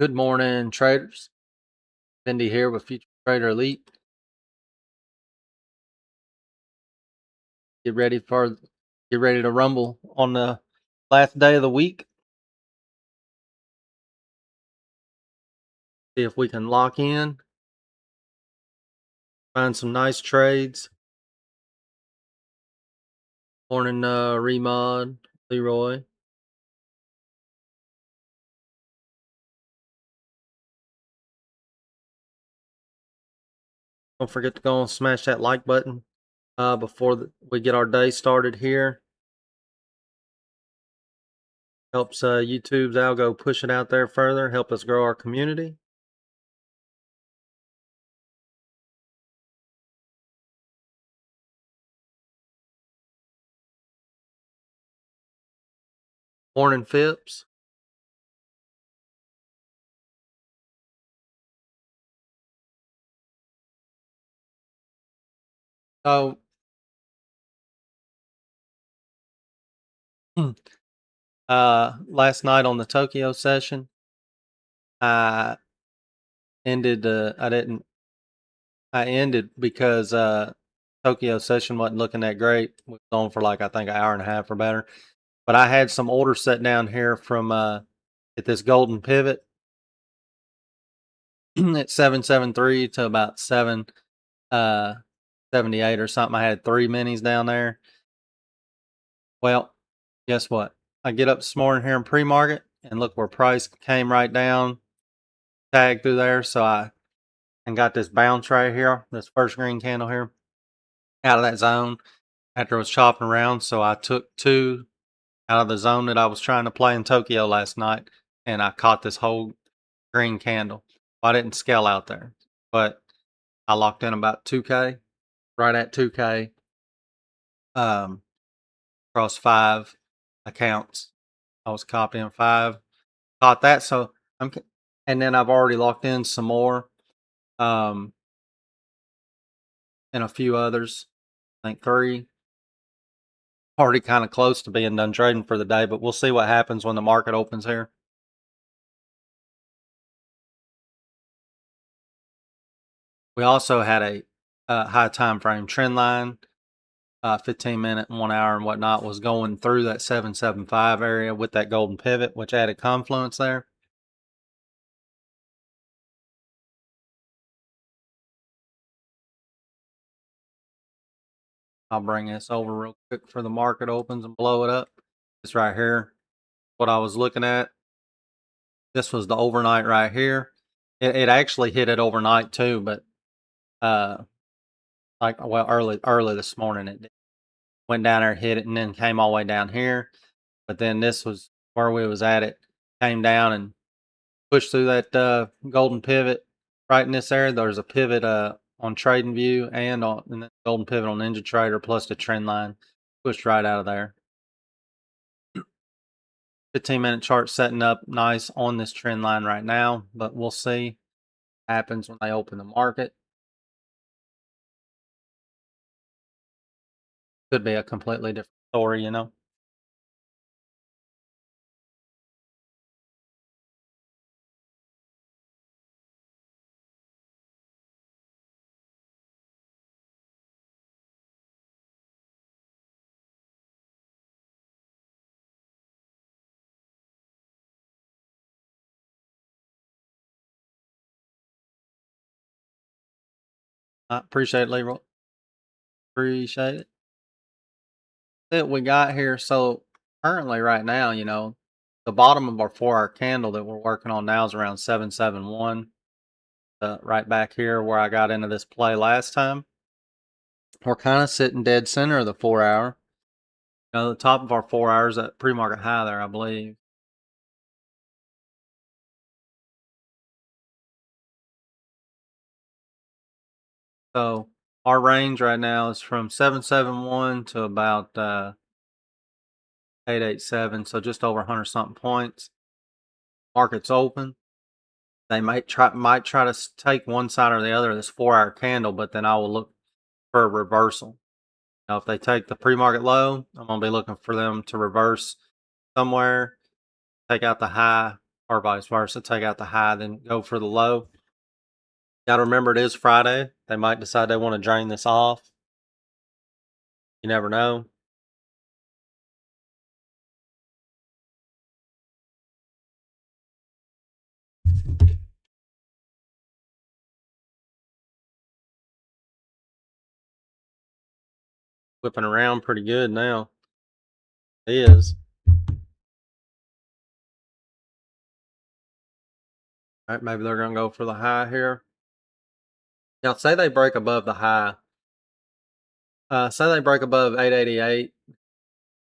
Good morning, traders. Vindy here with FuturestraderElite. Get ready to rumble on the last day of the week. See if we can lock in, find some nice trades. Morning, Remod, Leroy. Don't forget to go and smash that like button before we get our day started here. Helps YouTube's algo push it out there further, help us grow our community. Morning, Phipps. So, last night on the Tokyo session, I ended. I ended because Tokyo session wasn't looking that great. We was on for like I think an hour and a half or better. But I had some orders set down here from at this golden pivot at 773 to about 778 or something. I had 3 minis down there. Well, guess what? I get up this morning here in pre-market and look where price came right down, tagged through there. So I got this bounce right here, this first green candle here, out of that zone after it was chopping around. So I took 2 out of the zone that I was trying to play in Tokyo last night, and I caught this whole green candle. I didn't scale out there, but I locked in about 2K, right at 2K, across 5 accounts. I was copying 5, caught that. So and then I've already locked in some more, and a few others. I think 3. Already kind of close to being done trading for the day, but we'll see what happens when the market opens here. We also had a high time frame trend line, 15-minute and 1 hour and whatnot, was going through that 775 area with that golden pivot, which added confluence there. I'll bring this over real quick for the market opens and blow it up. It's right here. What I was looking at. This was the overnight right here. It actually hit it overnight too, but early this morning it went down there, hit it, and then came all the way down here. But then this was where we was at. It came down and pushed through that golden pivot right in this area. There's a pivot on TradingView and the golden pivot on NinjaTrader plus the trend line pushed right out of there. 15-minute chart setting up nice on this trend line right now, but we'll see what happens when they open the market. Could be a completely different story, you know. I appreciate it, Leroy. Appreciate it. That we got here. So currently, right now, you know, the bottom of our 4-hour candle that we're working on now is around 771. Right back here where I got into this play last time. We're kind of sitting dead center of the 4-hour. You know, the top of our 4 hours at pre-market high there, I believe. So our range right now is from 771 to about 887, so just over 100 something points. Market's open. They might try to take one side or the other of this 4-hour candle, but then I will look for a reversal. Now, if they take the pre-market low, I'm gonna be looking for them to reverse somewhere, take out the high or vice versa. Take out the high, then go for the low. Got to remember it is Friday. They might decide they want to drain this off. You never know. Whipping around pretty good now. It is. All right, maybe they're going to go for the high here. Now, say they break above the high. Say they break above 888.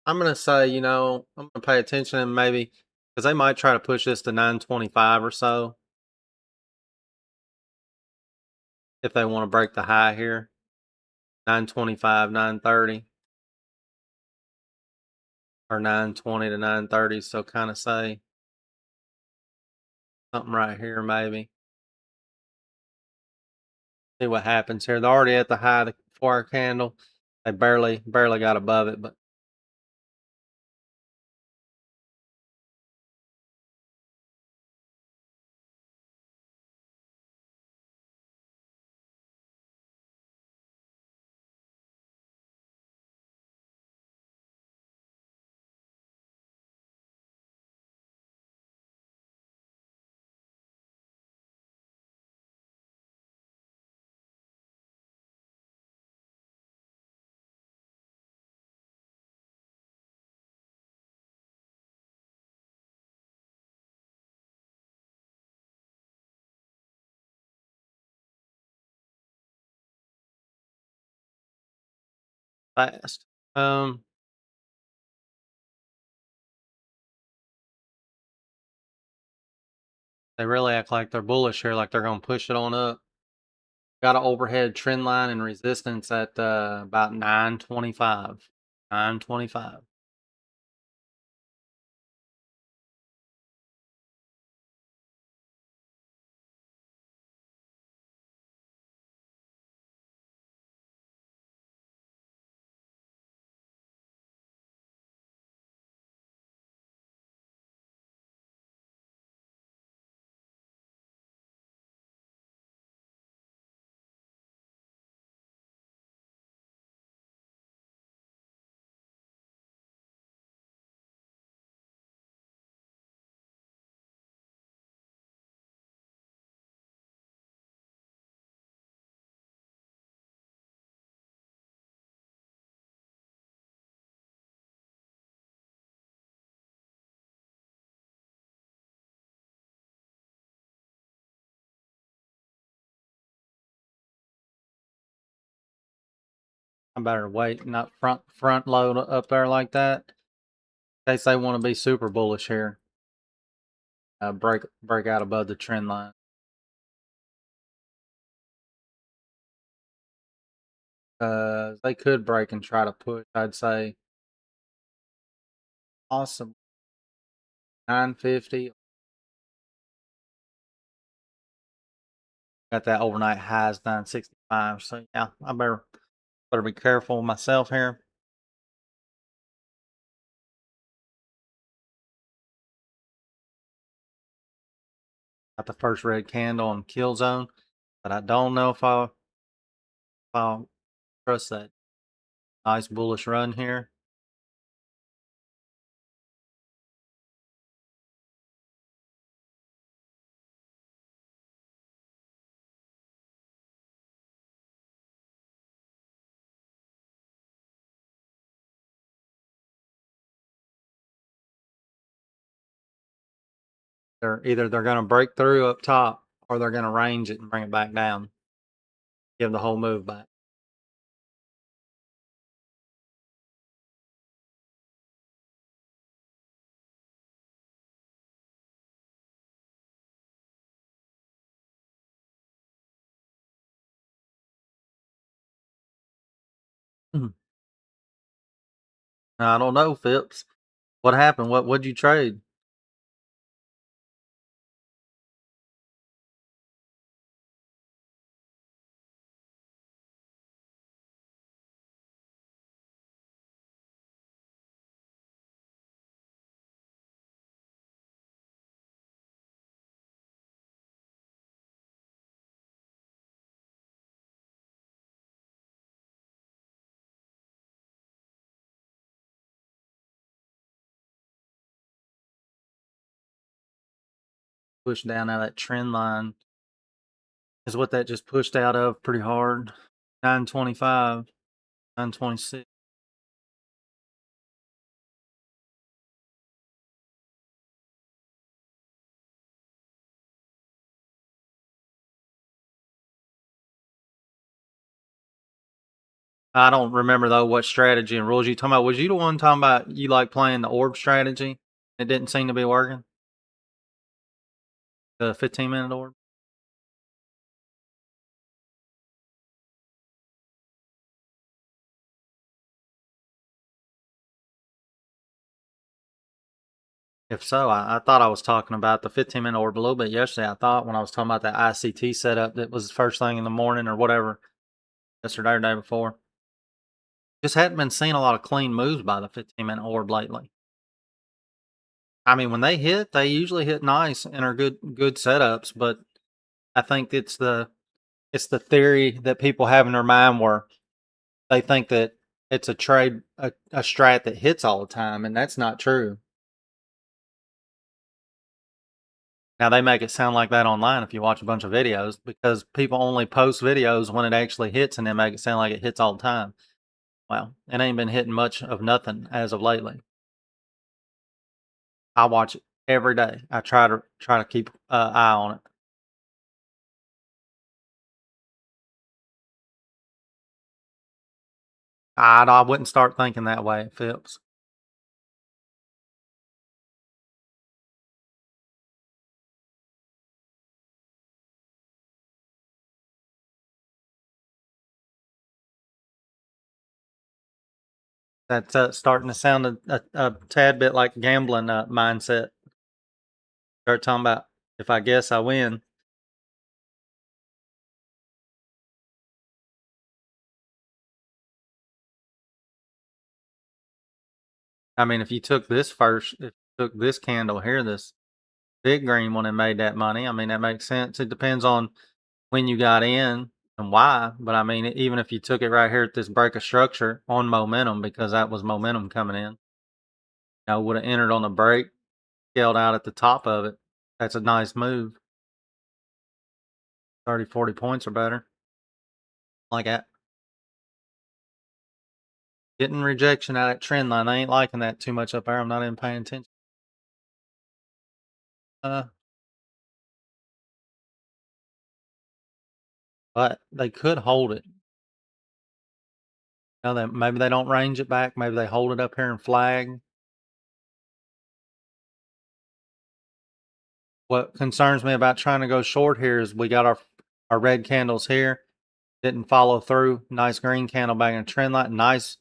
I'm going to say, I'm going to pay attention and maybe, because they might try to push this to 925 or so. If they want to break the high here. 925, 930. Or 920 to 930. So kind of say something right here maybe. See what happens here. They're already at the high of the 4-hour candle. They barely got above it, but fast. They really act like they're bullish here, like they're going to push it on up. Got an overhead trend line and resistance at about 925. 925. I better wait, not front load up there like that. In case they want to be super bullish here. Break out above the trend line. They could break and try to push. I'd say awesome 950. Got that overnight highs 965. So yeah, I better be careful myself here. Got the first red candle on kill zone, but I don't know if I'll trust that. Nice bullish run here. They're going to break through up top or they're going to range it and bring it back down. Give the whole move back. I don't know, Phipps. What happened? What'd you trade? Push down out of that trend line is what that just pushed out of pretty hard. 925, 926. I don't remember though what strategy and rules you talking about. Was you the one talking about you like playing the orb strategy? It didn't seem to be working. The 15-minute orb. If so, I thought I was talking about the 15-minute orb a little bit yesterday. I thought when I was talking about that ICT setup that was the first thing in the morning or whatever, yesterday or day before. Just hadn't been seeing a lot of clean moves by the 15-minute orb lately. I mean, when they hit, they usually hit nice and are good setups, but I think it's the theory that people have in their mind where they think that it's a trade a strat that hits all the time, and that's not true. Now they make it sound like that online if you watch a bunch of videos, because people only post videos when it actually hits and they make it sound like it hits all the time. Well, it ain't been hitting much of nothing as of lately. I watch it every day. I try to keep an eye on it. I wouldn't start thinking that way, Phipps. That's starting to sound a tad bit like gambling mindset. Start talking about if I guess I win. I mean, if you took this first, if you took this candle here, this big green one, and made that money, I mean, that makes sense. It depends on when you got in and why. But I mean, even if you took it right here at this break of structure on momentum, because that was momentum coming in, would have entered on the break, scaled out at the top of it. That's a nice move. 30, 40 points or better. Like that. Getting rejection out of that trend line. I ain't liking that too much up there. I'm not even paying attention. But they could hold it. Maybe they don't range it back. Maybe they hold it up here and flag. What concerns me about trying to go short here is we got our red candles here. Didn't follow through. Nice green candle back in a trend line. Nice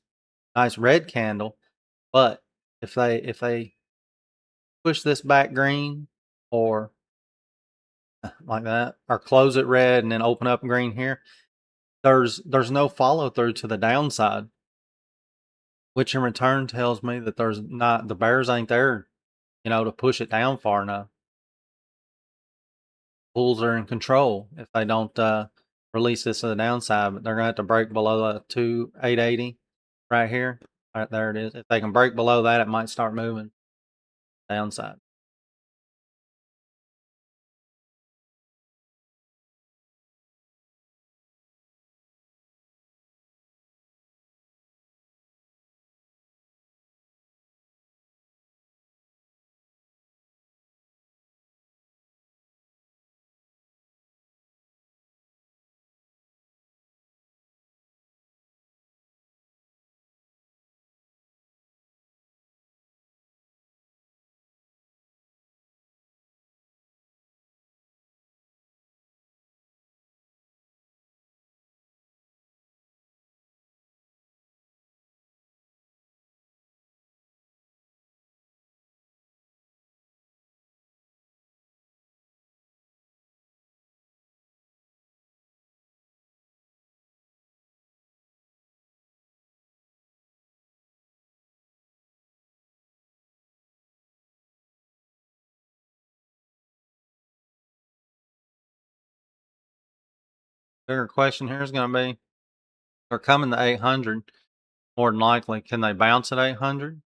red candle. But if they push this back green or like that, or close it red and then open up green here, there's no follow through to the downside, which in return tells me that there's not the bears ain't there, to push it down far enough. Bulls are in control if they don't release this to the downside, but they're gonna have to break below 2880 right here. Right there it is. If they can break below that, it might start moving downside. Bigger question here is going to be: they're coming to 800 more than likely. Can they bounce at 800?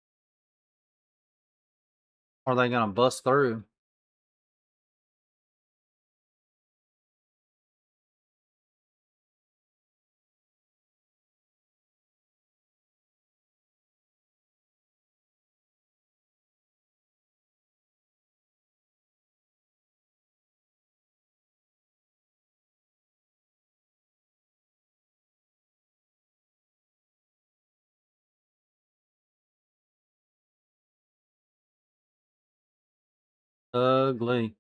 Or are they going to bust through? Ugly.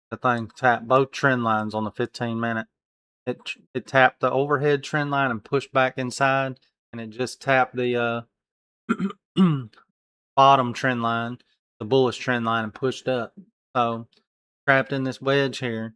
The thing tapped both trend lines on the 15-minute. It tapped the overhead trend line and pushed back inside, and it just tapped the bottom trend line, the bullish trend line, and pushed up. So trapped in this wedge here.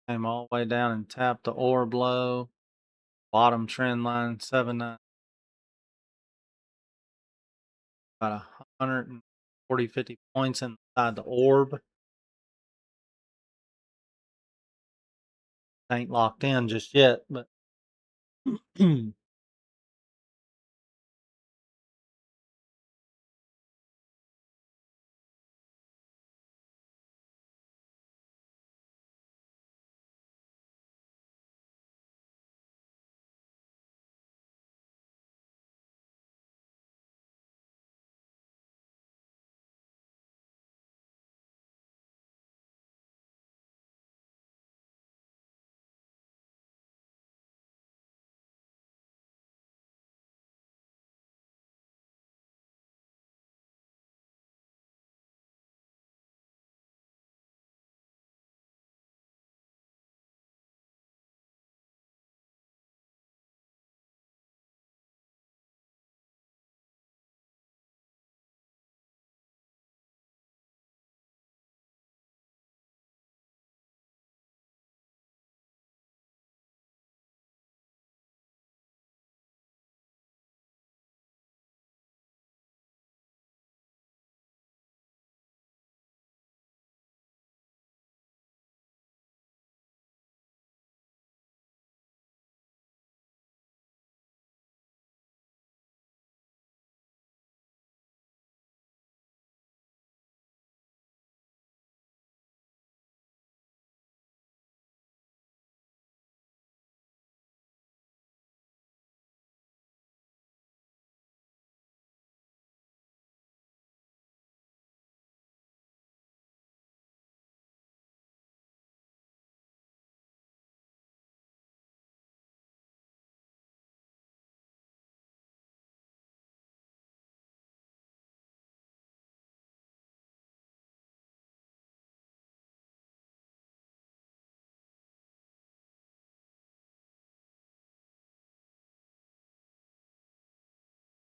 Came all the way down and tapped the orb low, bottom trend line 7-9, about 140, 50 points inside the orb. Ain't locked in just yet, but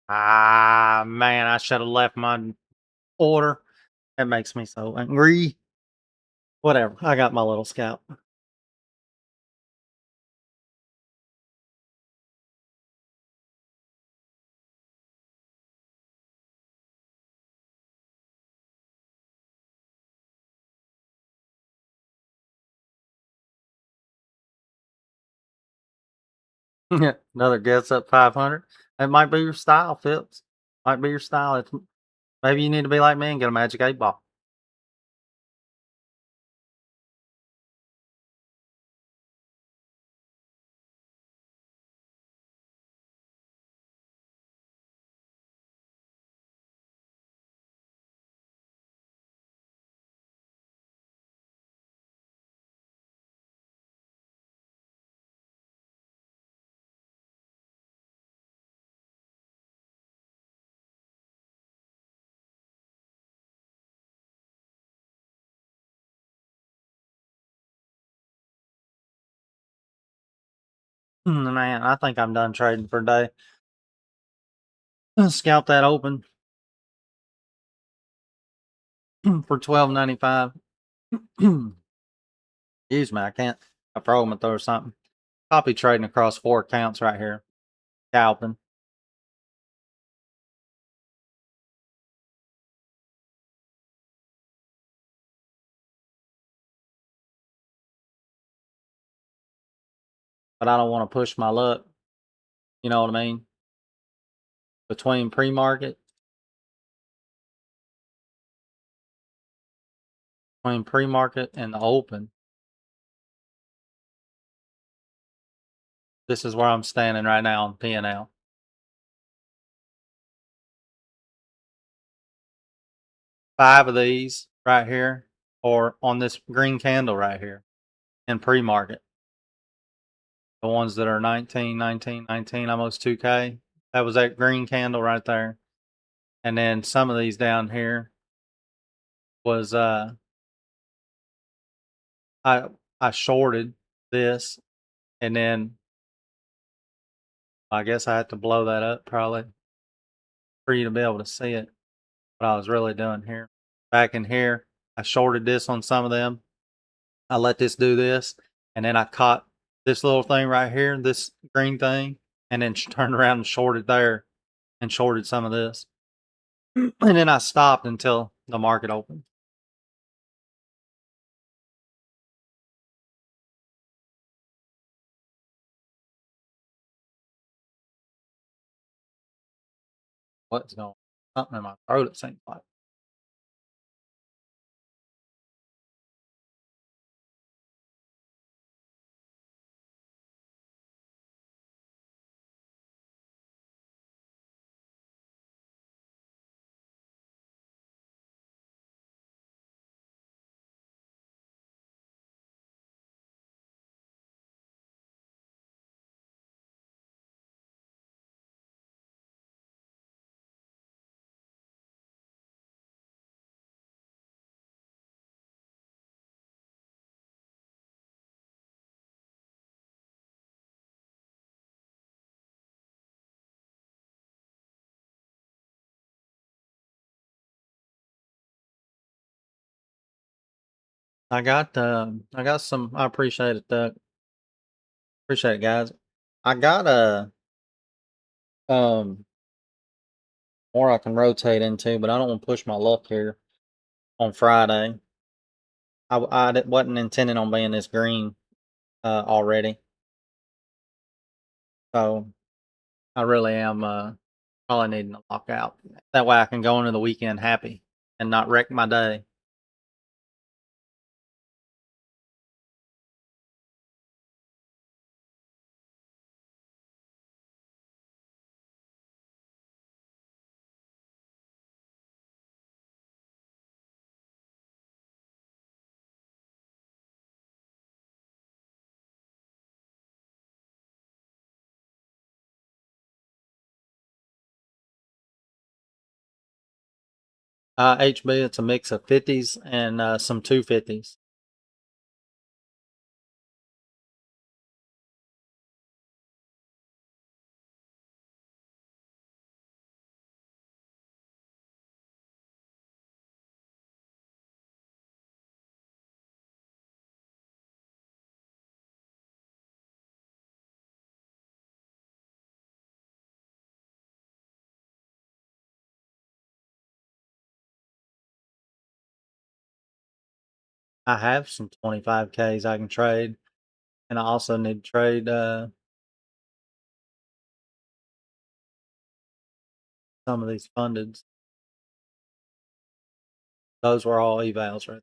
man, I should have left my order. That makes me so angry. Whatever. I got my little scalp. Another guess up 500. It might be your style, Phillips. Might be your style. Maybe you need to be like me and get a magic 8 ball. Man, I think I'm done trading for today. Scalp that open for $12.95. Excuse me, I can't. I forgot to throw something. Copy trading across 4 accounts right here. Scalping. But I don't want to push my luck. You know what I mean? Between pre-market and the open. This is where I'm standing right now on P&L. 5 of these right here, or on this green candle right here in pre-market. The ones that are 19, 19, 19, almost 2K. That was that green candle right there. And then some of these down here was I shorted this, and then I guess I had to blow that up probably for you to be able to see it. What I was really doing here. Back in here, I shorted this on some of them. I let this do this, and then I caught this little thing right here, this green thing, and then turned around and shorted there and shorted some of this. And then I stopped until the market opened. What's going on? Something in my throat, it seems like. I got some. I appreciate it, Doug. Appreciate it, guys. I got a um more I can rotate into, but I don't want to push my luck here on Friday. Wasn't intending on being this green already, so I really am probably needing to lock out. That way I can go into the weekend happy and not wreck my day. HB, it's a mix of 50s and some 250s. I have some 25Ks I can trade, and I also need to trade some of these fundeds. Those were all evals, right?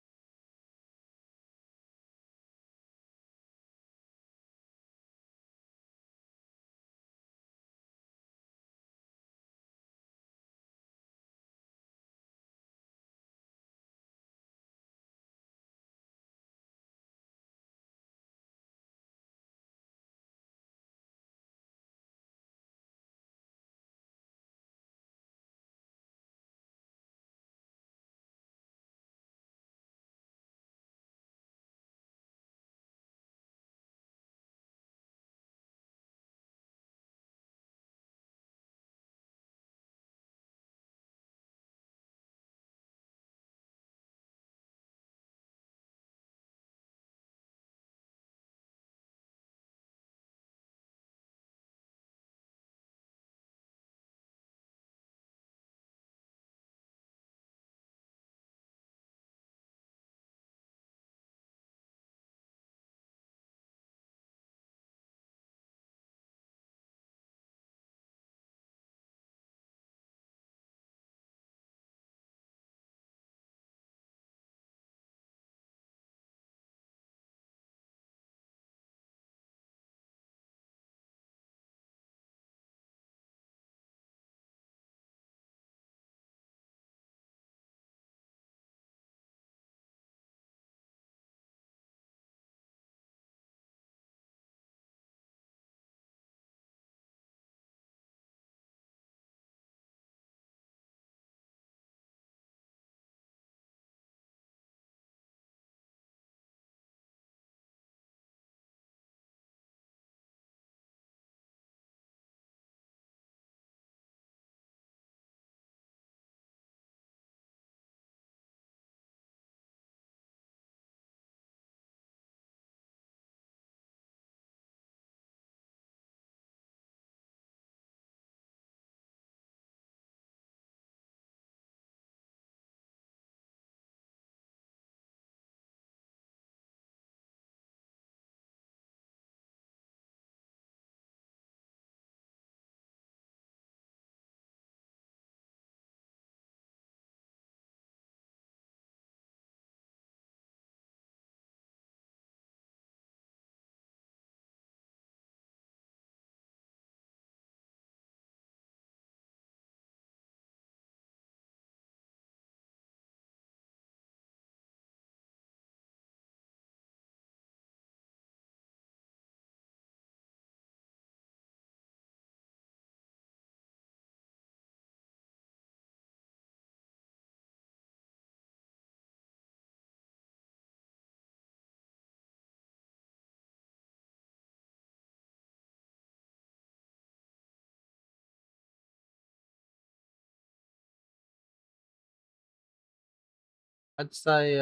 I'd say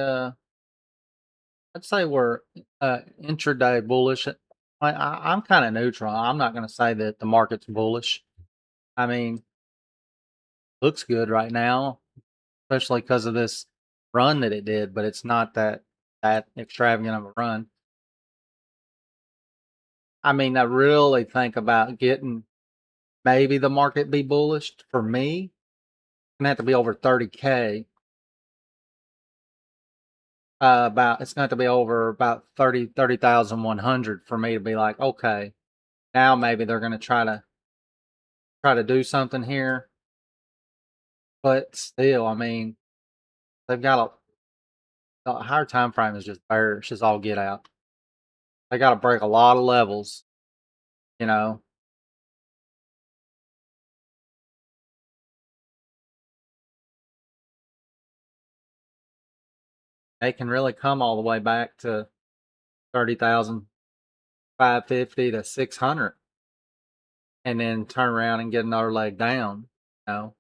we're intraday bullish. I'm kind of neutral. I'm not going to say that the market's bullish. I mean, looks good right now, especially because of this run that it did, but it's not that extravagant of a run. I mean, I really think about getting maybe the market be bullish. For me, it's gonna have to be over 30K. It's gonna have to be over about 30,100 for me to be like, okay, now maybe they're gonna try to do something here. But still, I mean, they've got a higher time frame is just bearish as all get out. They got to break a lot of levels, you know. They can really come all the way back to 30,550 to 600, and then turn around and get another leg down. You know,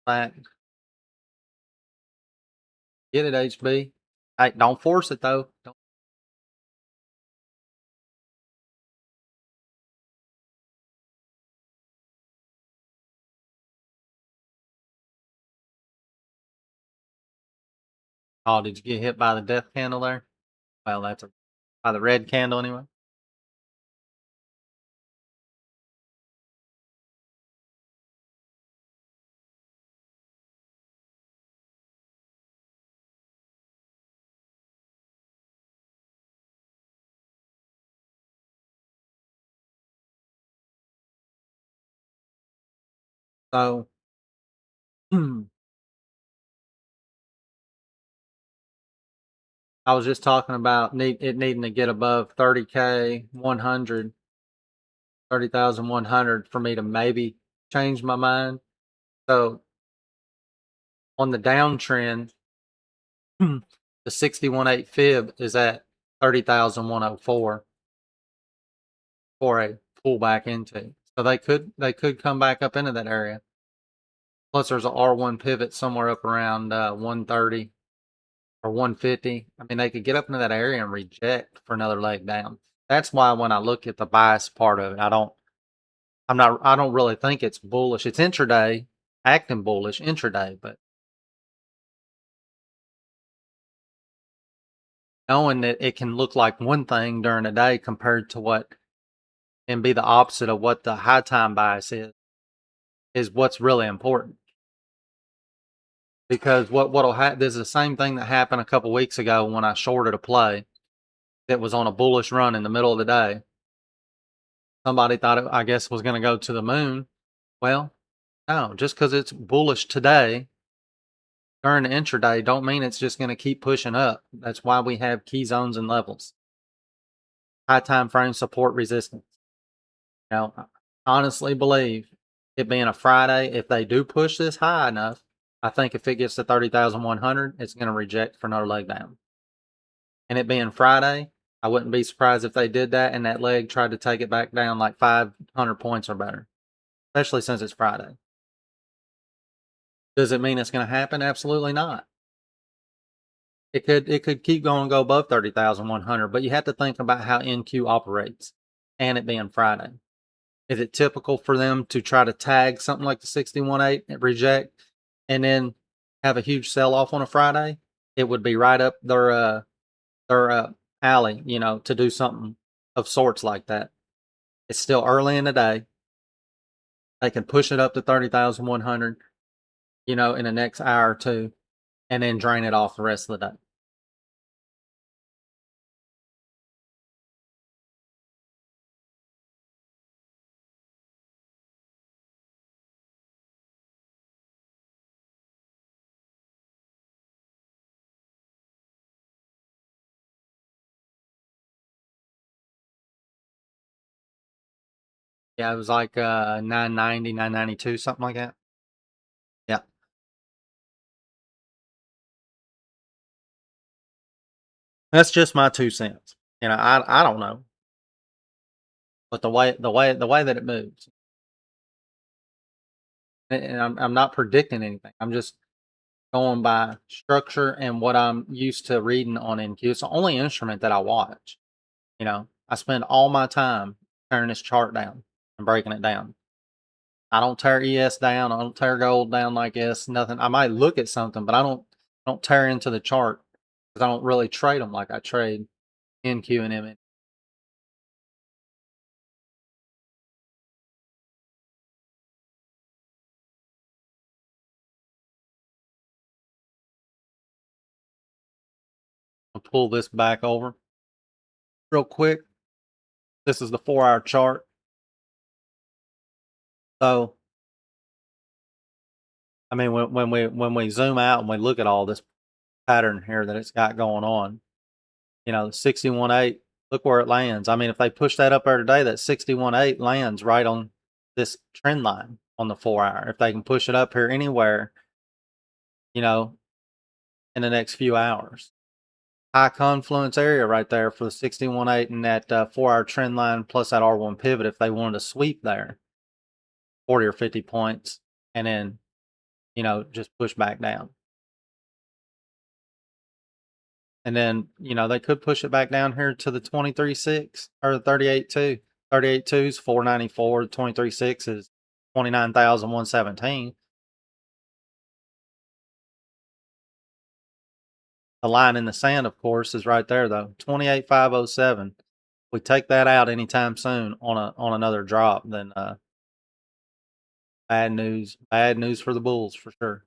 like get it, HB. Hey, don't force it though. Don't, oh, did you get hit by the death candle there? Well, by the red candle anyway. So I was just talking about it needing to get above 30K, 100, 30,100 for me to maybe change my mind. So on the downtrend, the 61.8 fib is at 30,104 for a pullback into. So they could come back up into that area. Plus, there's a R1 pivot somewhere up around 130 or 150. I mean, they could get up into that area and reject for another leg down. That's why when I look at the bias part of it, I don't really think it's bullish. It's intraday, acting bullish intraday, but knowing that it can look like one thing during the day compared to what and be the opposite of what the high time bias is what's really important. Because what'll happen, this is the same thing that happened a couple weeks ago when I shorted a play that was on a bullish run in the middle of the day. Somebody thought it, I guess, was going to go to the moon. Well, no, just because it's bullish today during the intraday don't mean it's just going to keep pushing up. That's why we have key zones and levels, high time frame support resistance. Now, I honestly believe it being a Friday, if they do push this high enough, I think if it gets to 30,100, it's going to reject for another leg down. And it being Friday, I wouldn't be surprised if they did that and that leg tried to take it back down like 500 points or better, especially since it's Friday. Does it mean it's going to happen? Absolutely not. It could keep going and go above 30,100, but you have to think about how NQ operates and it being Friday. Is it typical for them to try to tag something like the 61.8 and reject and then have a huge sell off on a Friday? It would be right up their alley, to do something of sorts like that. It's still early in the day. They can push it up to 30,100, in the next hour or two, and then drain it off the rest of the day. Yeah, it was like 990, 992, something like that. Yeah. That's just my 2 cents. I don't know. but the way that it moves, and I'm not predicting anything. I'm just going by structure and what I'm used to reading on NQ. It's the only instrument that I watch. You know, I spend all my time tearing this chart down and breaking it down. I don't tear ES down. I don't tear gold down like this. Nothing. I might look at something, but I don't tear into the chart because I don't really trade them like I trade NQ and MN. I'll pull this back over real quick. This is the 4-hour chart. So, I mean, when we zoom out and we look at all this pattern here that it's got going on, you know, 61.8, look where it lands. I mean, if they push that up there today, that 61.8 lands right on this trend line on the 4-hour. If they can push it up here anywhere, you know, in the next few hours. High confluence area right there for the 61.8 and that 4-hour trend line plus that R1 pivot if they wanted to sweep there 40 or 50 points and then, you know, just push back down. And then, you know, they could push it back down here to the 23.6 or the 38.2. 38.2 is 494. 23.6 is 29,117. The line in the sand, of course, is right there though. 28,507. We take that out anytime soon on another drop, then bad news. Bad news for the bulls for sure.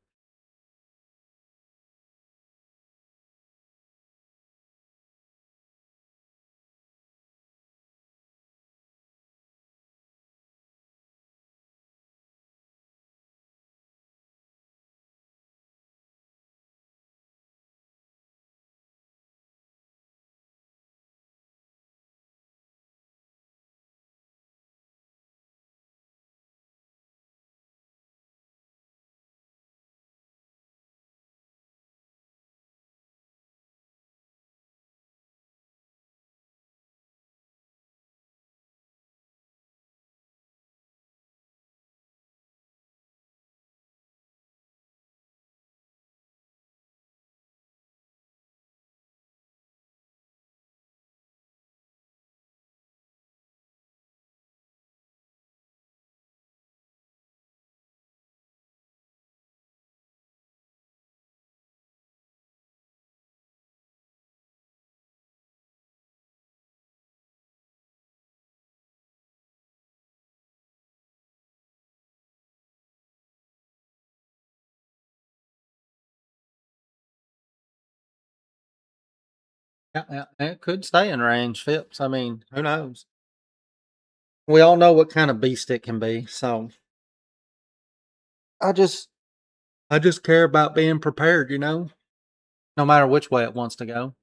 Yeah, it could stay in range, Phipps. I mean, who knows? We all know what kind of beast it can be. So I just I just care about being prepared, you know, no matter which way it wants to go.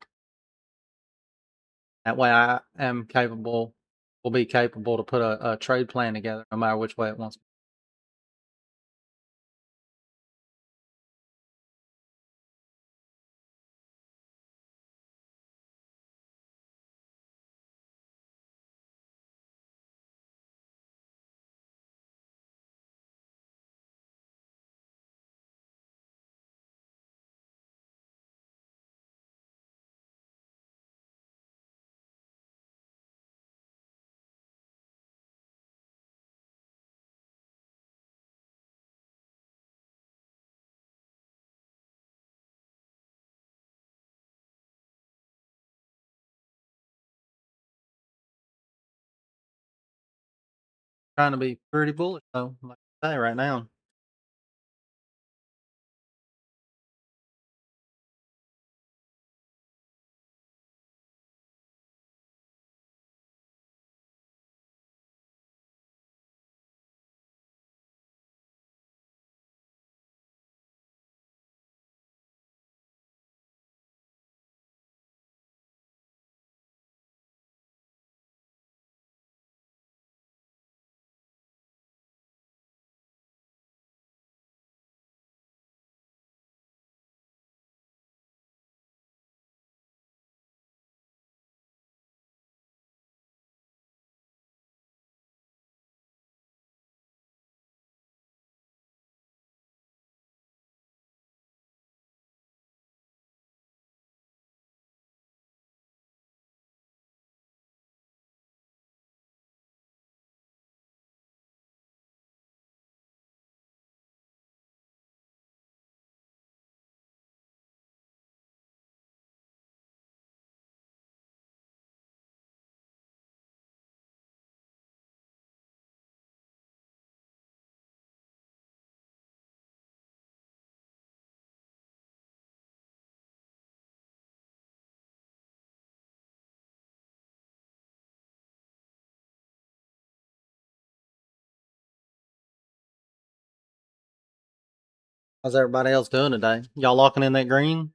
That way I am capable, will be capable to put a trade plan together no matter which way it wants. Trying to be pretty bullish though, like I say right now. How's everybody else doing today? Y'all locking in that green?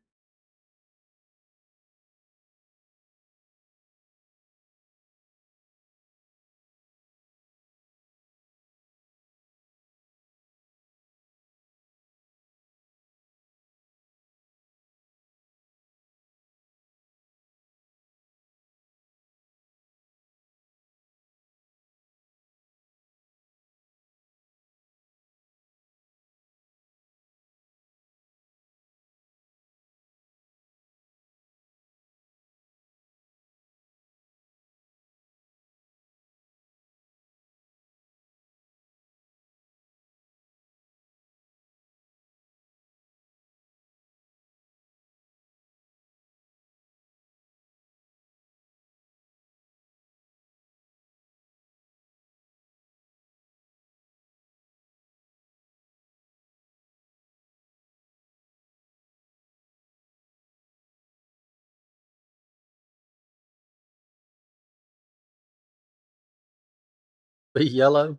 Be yellow.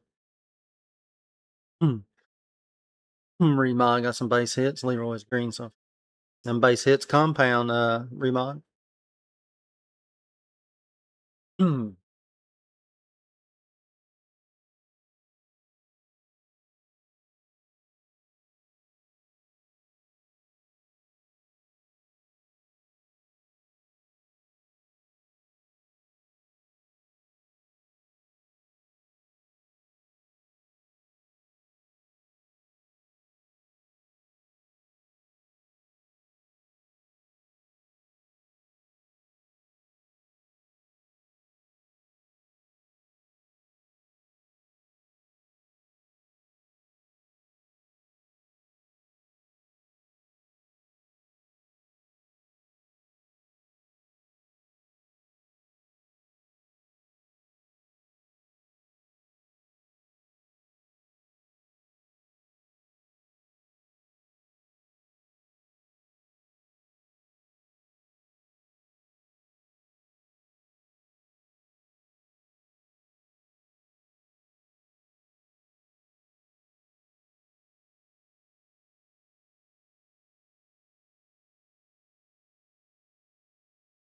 Hmm. Remod got some base hits. Leroy's green, so them base hits compound. Remod. Hmm.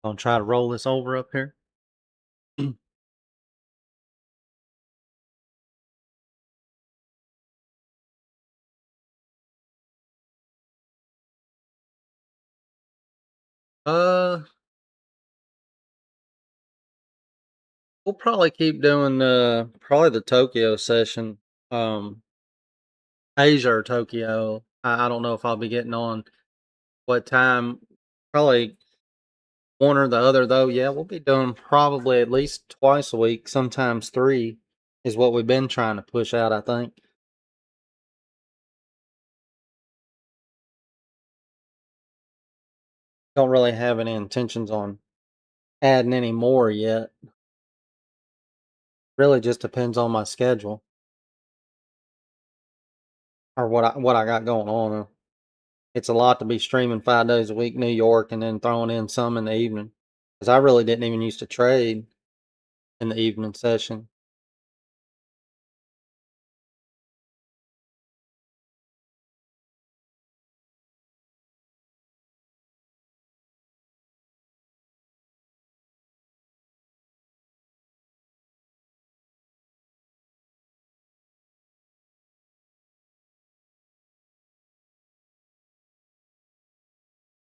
Gonna try to roll this over up here. uh, we'll probably keep doing probably the Tokyo session. Asia or Tokyo. I don't know if I'll be getting on what time. Probably one or the other though. Yeah, we'll be doing probably at least twice a week, sometimes three, is what we've been trying to push out, I think. Don't really have any intentions on adding any more yet. Really just depends on my schedule or what I got going on. It's a lot to be streaming 5 days a week, New York, and then throwing in some in the evening. Because I really didn't even used to trade in the evening session.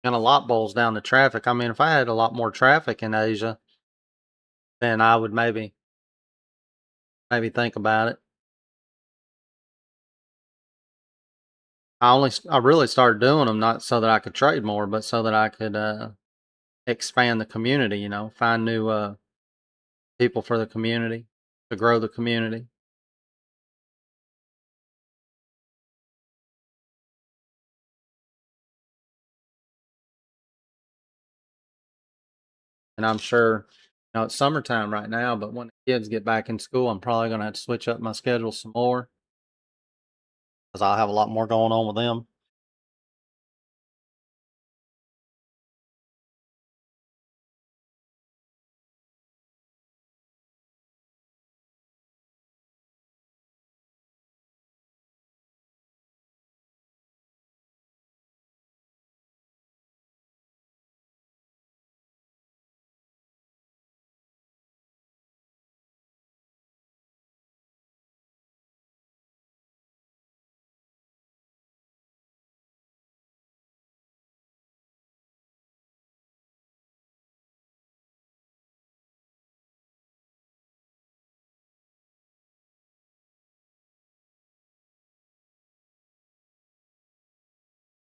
And a lot boils down to traffic. I mean, if I had a lot more traffic in Asia, then I would maybe think about it. I really started doing them not so that I could trade more, but so that I could expand the community. Find new people for the community to grow the community. And I'm sure, it's summertime right now, but when the kids get back in school, I'm probably going to have to switch up my schedule some more because I'll have a lot more going on with them.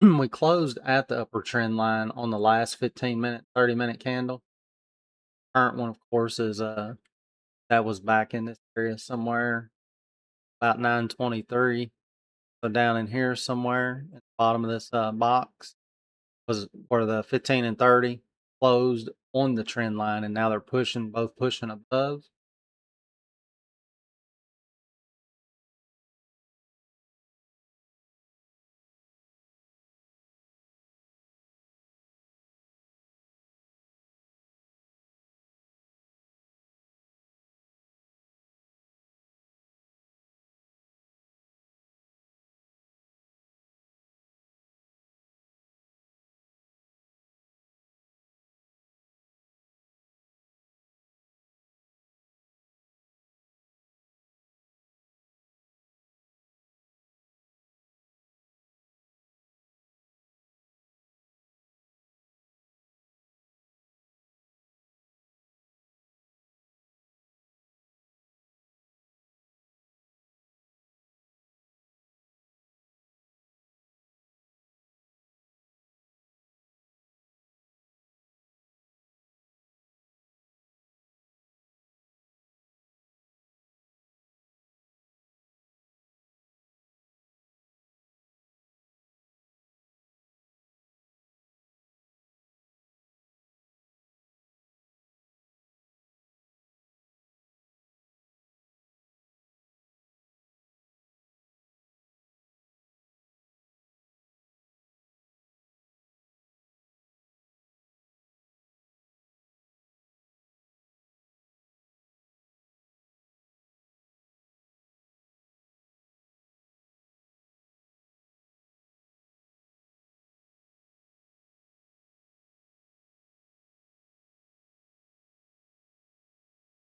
we closed at the upper trend line on the last 15-minute, 30-minute candle. Current one, of course, is that was back in this area somewhere about 923. So down in here somewhere at the bottom of this box was where the 15 and 30 closed on the trend line, and now they're both pushing above.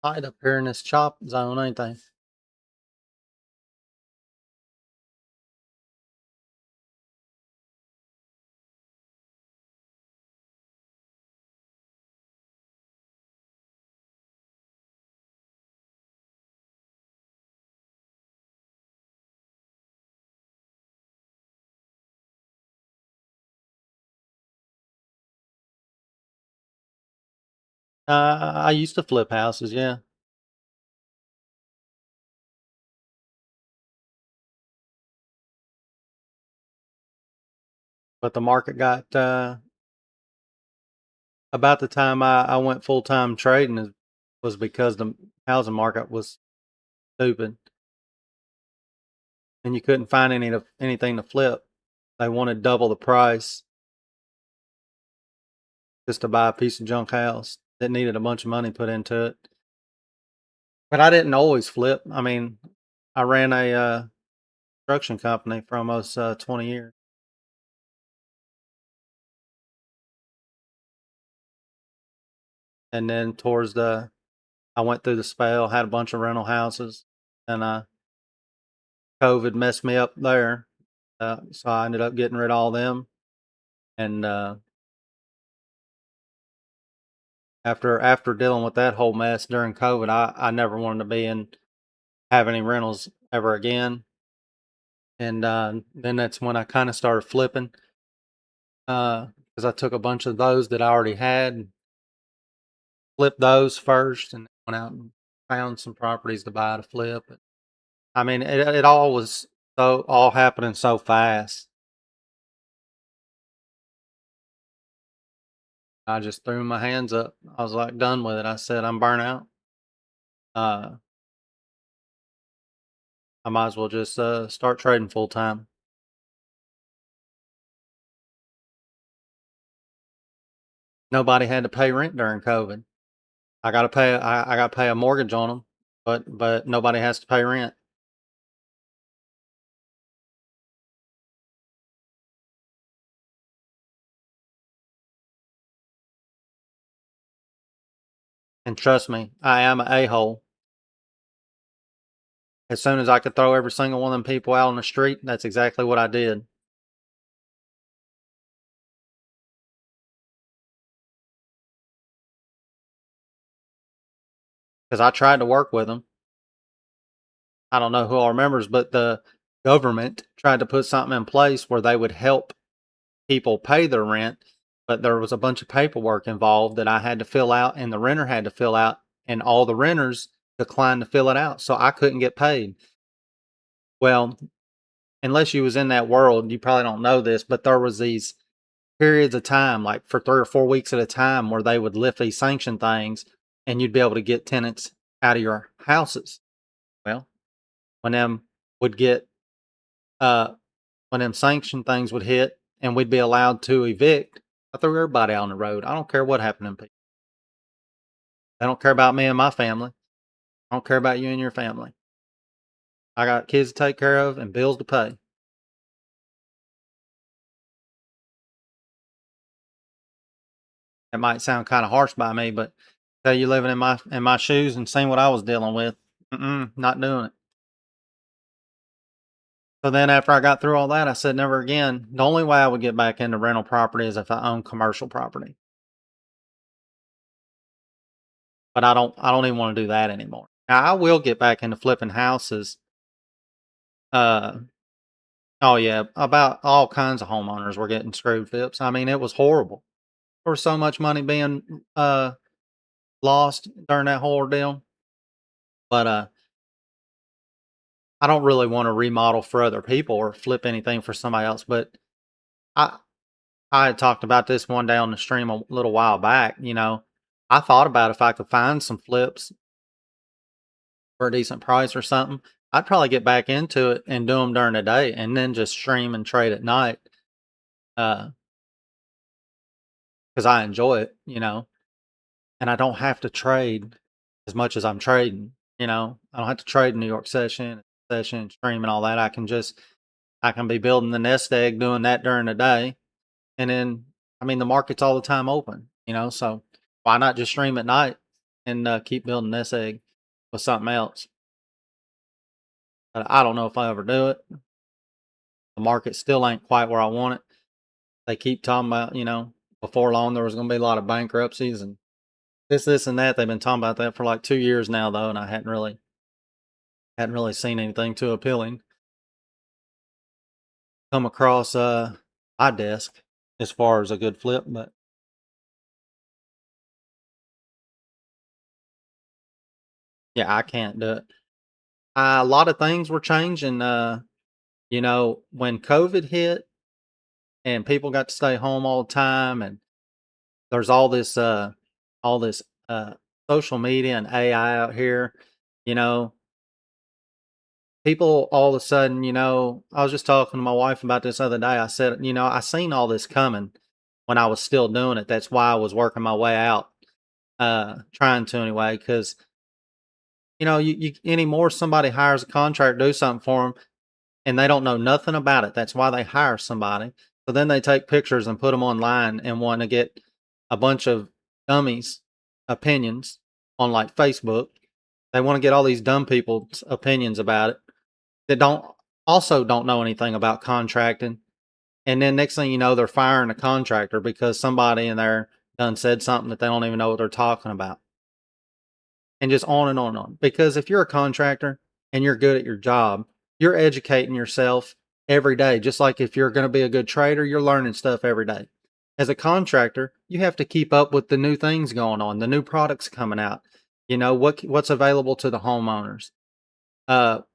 Tight up here in this chop zone, ain't they? I used to flip houses, yeah. But the market got about the time I went full time trading was because the housing market was stupid, and you couldn't find anything to flip. They wanted double the price just to buy a piece of junk house that needed a bunch of money put into it. But I didn't always flip. I mean, I ran a construction company for almost 20 years. And then I went through the spell, had a bunch of rental houses, and COVID messed me up there. So I ended up getting rid of all them. And after dealing with that whole mess during COVID, I never wanted to have any rentals ever again. And then that's when I kind of started flipping, because I took a bunch of those that I already had, and flipped those first, and went out and found some properties to buy to flip. I mean, it all was all happening so fast. I just threw my hands up. I was like done with it. I said, I'm burnt out. I might as well just start trading full time. Nobody had to pay rent during COVID. I got to pay. I got to pay a mortgage on them, but nobody has to pay rent. And trust me, I am an a-hole. As soon as I could throw every single one of them people out on the street, that's exactly what I did. Because I tried to work with them. I don't know who all remembers, but the government tried to put something in place where they would help people pay their rent, but there was a bunch of paperwork involved that I had to fill out and the renter had to fill out, and all the renters declined to fill it out, so I couldn't get paid. Well, unless you was in that world, you probably don't know this, but there was these periods of time, like for 3 or 4 weeks at a time, where they would lift these sanction things and you'd be able to get tenants out of your houses. Well, when them would get uh when them sanction things would hit and we'd be allowed to evict, I threw everybody out on the road. I don't care what happened to people. They don't care about me and my family. I don't care about you and your family. I got kids to take care of and bills to pay. It might sound kind of harsh by me, but tell you living in my shoes and seeing what I was dealing with, not doing it. So then after I got through all that, I said never again. The only way I would get back into rental property is if I own commercial property. But I don't even want to do that anymore. Now I will get back into flipping houses. Uh oh yeah, about all kinds of homeowners were getting screwed, Phipps. I mean, it was horrible. There was so much money being lost during that whole ordeal. But I don't really want to remodel for other people or flip anything for somebody else. But I I had talked about this one day on the stream a little while back. I thought about if I could find some flips for a decent price or something, I'd probably get back into it and do them during the day and then just stream and trade at night. Because I enjoy it, and I don't have to trade as much as I'm trading. I don't have to trade New York session, stream and all that. I can be building the nest egg doing that during the day. And then, I mean, the market's all the time open, so why not just stream at night and keep building this egg with something else? But I don't know if I ever do it. The market still ain't quite where I want it. They keep talking about, before long there was going to be a lot of bankruptcies and this, and that. They've been talking about that for like 2 years now, though, and I hadn't really seen anything too appealing come across my desk as far as a good flip. But yeah, I can't do it. A lot of things were changing. When COVID hit and people got to stay home all the time, and there's all this social media and AI out here, you know, people all of a sudden, I was just talking to my wife about this other day. I said, I seen all this coming when I was still doing it. That's why I was working my way out, trying to anyway, because you anymore somebody hires a contractor to do something for them and they don't know nothing about it. That's why they hire somebody. So then they take pictures and put them online and want to get a bunch of dummies' opinions on like Facebook. They want to get all these dumb people's opinions about it that don't know anything about contracting. And then next thing you know, they're firing a contractor because somebody in there done said something that they don't even know what they're talking about. And just on and on and on. Because if you're a contractor and you're good at your job, you're educating yourself every day. Just like if you're going to be a good trader, you're learning stuff every day. As a contractor, you have to keep up with the new things going on, the new products coming out. What's available to the homeowners.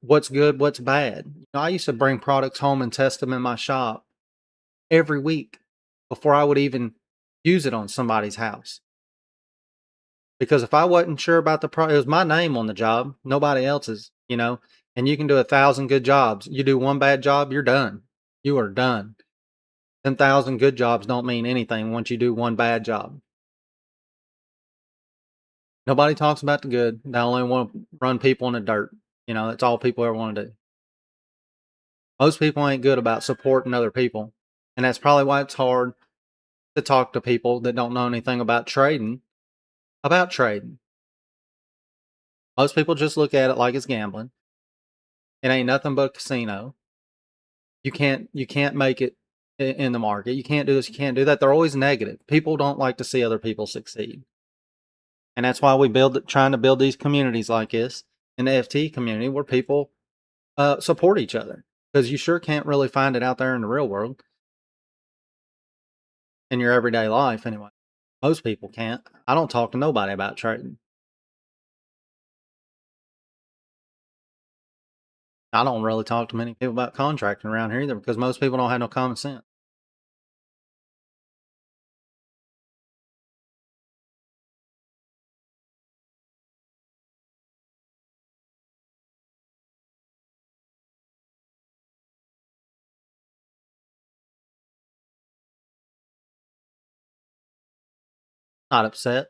What's good, what's bad. I used to bring products home and test them in my shop every week before I would even use it on somebody's house. Because if I wasn't sure about the product, it was my name on the job, nobody else's. And you can do 1,000 good jobs. You do one bad job, you're done. You are done. 10,000 good jobs don't mean anything once you do one bad job. Nobody talks about the good. They only want to run people in the dirt. That's all people ever want to do. Most people ain't good about supporting other people. And that's probably why it's hard to talk to people that don't know anything about trading. Most people just look at it like it's gambling. It ain't nothing but a casino. You can't make it in the market. You can't do this, you can't do that. They're always negative. People don't like to see other people succeed. And that's why we trying to build these communities like this in the FT community where people support each other, because you sure can't really find it out there in the real world. in your everyday life anyway. Most people can't. I don't talk to nobody about trading. I don't really talk to many people about contracting around here either because most people don't have no common sense. Not upset.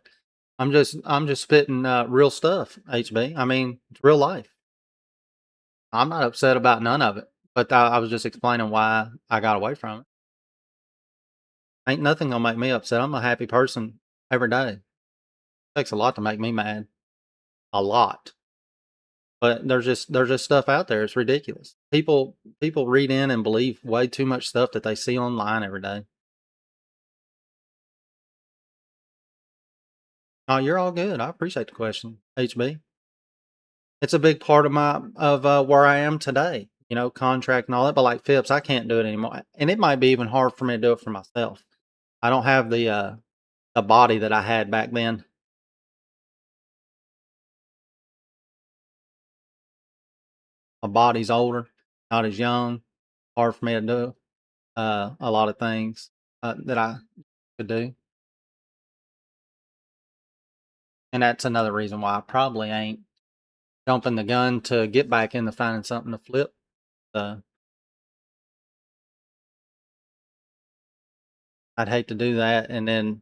I'm just spitting real stuff, HB. I mean, it's real life. I'm not upset about none of it, but I was just explaining why I got away from it. Ain't nothing gonna make me upset. I'm a happy person every day. Takes a lot to make me mad. A lot. But there's just stuff out there. It's ridiculous. People read in and believe way too much stuff that they see online every day. Oh, you're all good. I appreciate the question, HB. It's a big part of where I am today. You know, contract and all that. But like Phipps, I can't do it anymore, and it might be even hard for me to do it for myself. I don't have the body that I had back then. My body's older, not as young. Hard for me to do a lot of things that I could do, and that's another reason why I probably ain't jumping the gun to get back into finding something to flip. Uh, I'd hate to do that and then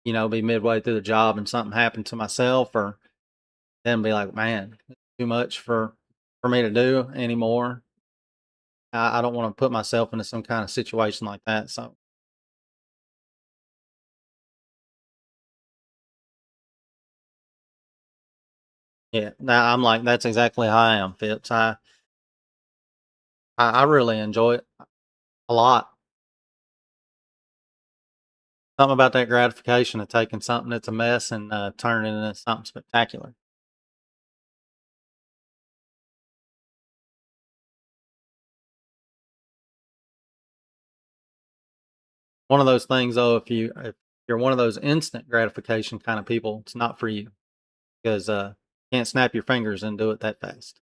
be midway through the job and something happened to myself, or then be like, man, it's too much for me to do anymore. I don't want to put myself into some kind of situation like that. So yeah, now I'm like, that's exactly how I am, Fitz. I really enjoy it a lot. Something about that gratification of taking something that's a mess and turning it into something spectacular. One of those things, though, if you're one of those instant gratification kind of people, it's not for you because you can't snap your fingers and do it that fast.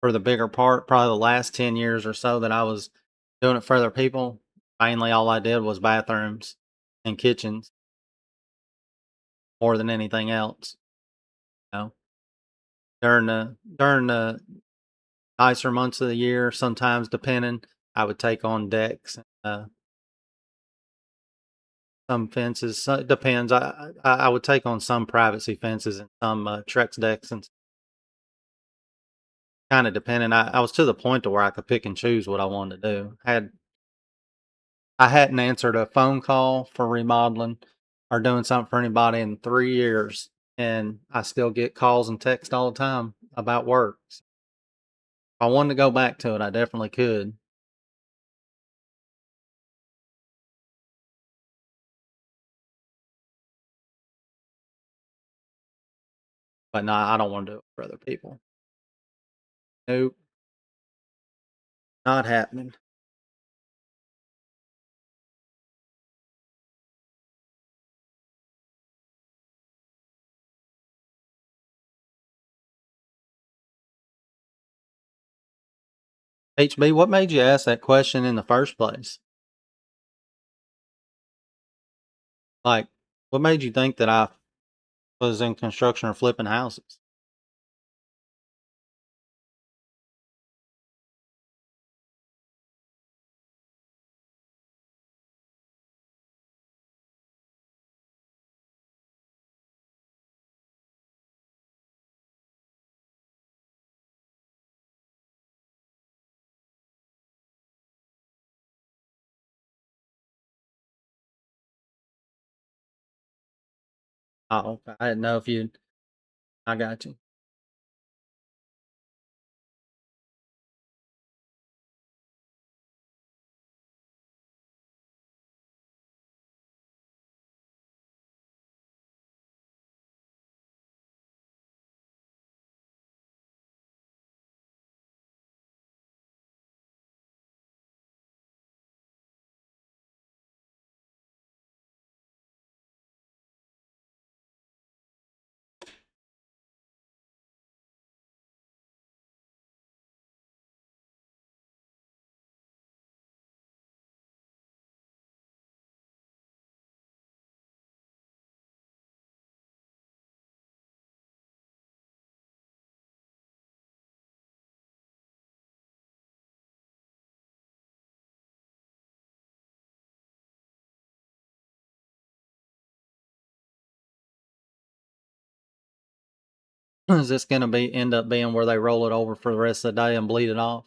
For the bigger part, probably the last 10 years or so that I was doing it for other people, mainly all I did was bathrooms and kitchens more than anything else. You know, during the nicer months of the year, sometimes depending, I would take on decks and some fences. So it depends. I would take on some privacy fences and some Trex decks and kind of depending. I was to the point to where I could pick and choose what I wanted to do. I hadn't answered a phone call for remodeling or doing something for anybody in 3 years, and I still get calls and texts all the time about work. If I wanted to go back to it, I definitely could, but no, I don't want to do it for other people. Nope, not happening. HB, what made you ask that question in the first place? Like, what made you think that I was in construction or flipping houses? Oh, okay. I didn't know if you. I got you. Is this gonna be end up being where they roll it over for the rest of the day and bleed it off?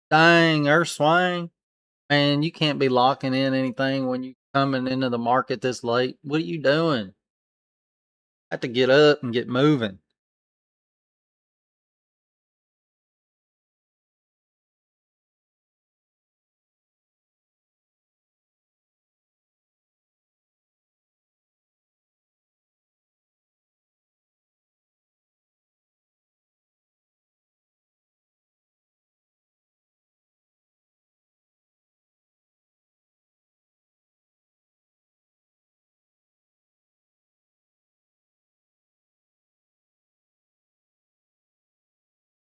Dang, earth swing. Man, you can't be locking in anything when you coming into the market this late. What are you doing? Have to get up and get moving.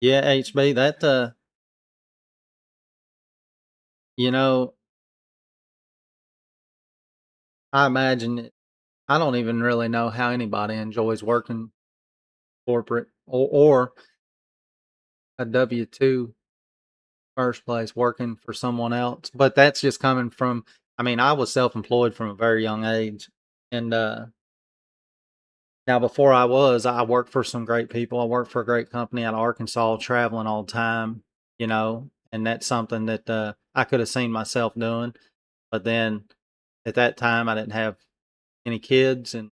Yeah, HB, that you know, I imagine it, I don't even really know how anybody enjoys working corporate or a W-2 first place working for someone else. But that's just coming from, I mean, I was self-employed from a very young age. And now before I worked for some great people. I worked for a great company out of Arkansas, traveling all the time, and that's something that I could have seen myself doing. But then at that time I didn't have any kids, and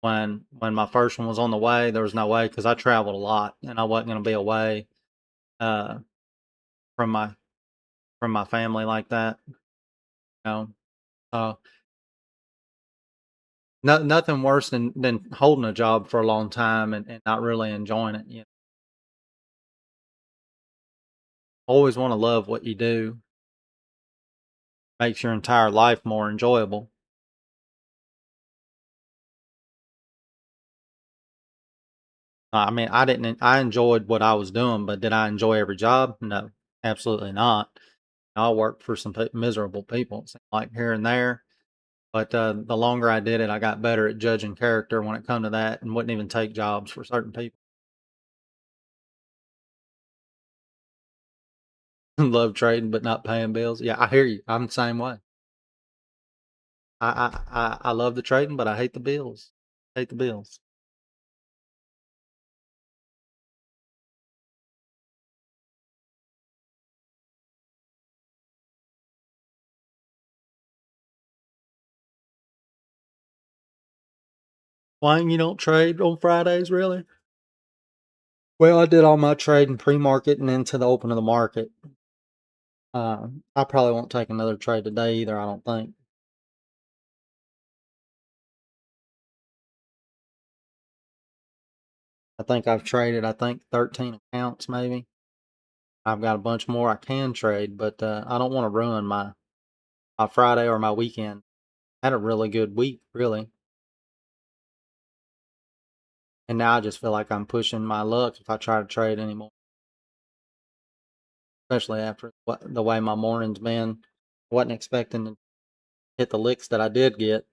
when my first one was on the way, there was no way because I traveled a lot and I wasn't going to be away uh, from my family like that. know. So nothing worse than holding a job for a long time and not really enjoying it. You always want to love what you do. Makes your entire life more enjoyable. I mean, I enjoyed what I was doing, but did I enjoy every job? No, absolutely not. I worked for some miserable people, it seemed like here and there. But the longer I did it, I got better at judging character when it come to that, and wouldn't even take jobs for certain people. Love trading, but not paying bills. Yeah, I hear you. I'm the same way. I love the trading, but I hate the bills. Hate the bills. Why you don't trade on Fridays, really? Well, I did all my trading pre-market and into the open of the market. I probably won't take another trade today either. I don't think. I think I've traded. I think 13 accounts maybe. I've got a bunch more I can trade, but I don't want to ruin my Friday or my weekend. Had a really good week, really, and now I just feel like I'm pushing my luck if I try to trade anymore, especially after the way my morning's been. Wasn't expecting to hit the licks that I did get,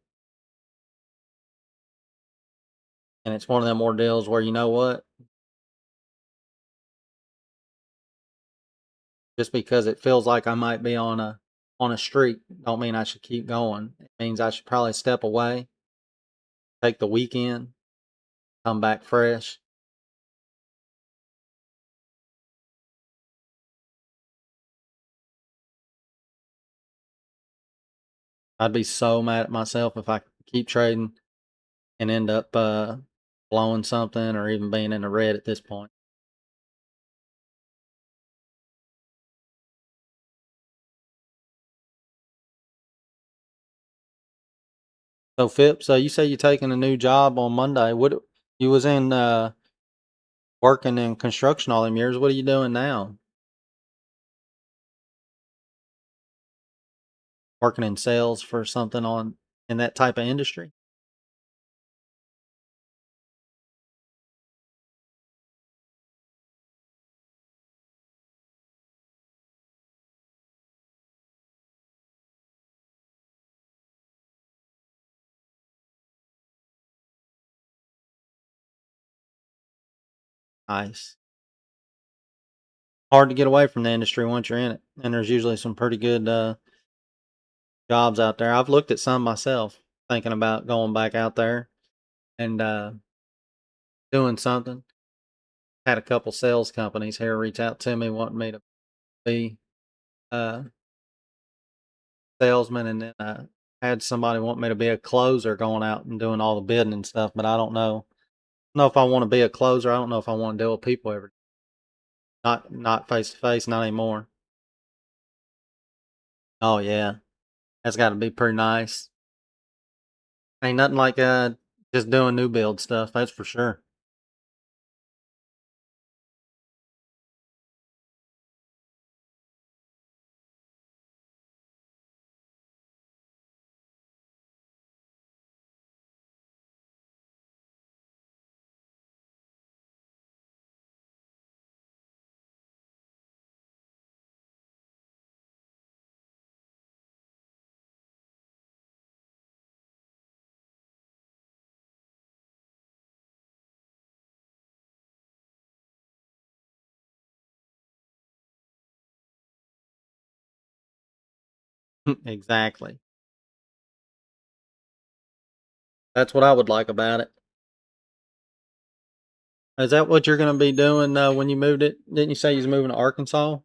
and it's one of them ordeals where you know what, just because it feels like I might be on a streak, don't mean I should keep going. It means I should probably step away, take the weekend, come back fresh. I'd be so mad at myself if I keep trading and end up blowing something or even being in the red at this point. So Phipps, so you say you're taking a new job on Monday. What you was in working in construction all them years? What are you doing now? Working in sales for something on in that type of industry? Nice. hard to get away from the industry once you're in it, and there's usually some pretty good jobs out there. I've looked at some myself, thinking about going back out there and doing something. Had a couple sales companies here reach out to me wanting me to be a salesman, and then had somebody want me to be a closer going out and doing all the bidding and stuff. But I don't know if I want to be a closer. I don't know if I want to deal with people every not face to face, not anymore. Oh yeah, that's got to be pretty nice. Ain't nothing like just doing new build stuff. That's for sure. Exactly. That's what I would like about it. Is that what you're going to be doing when you moved it? Didn't you say you was moving to Arkansas?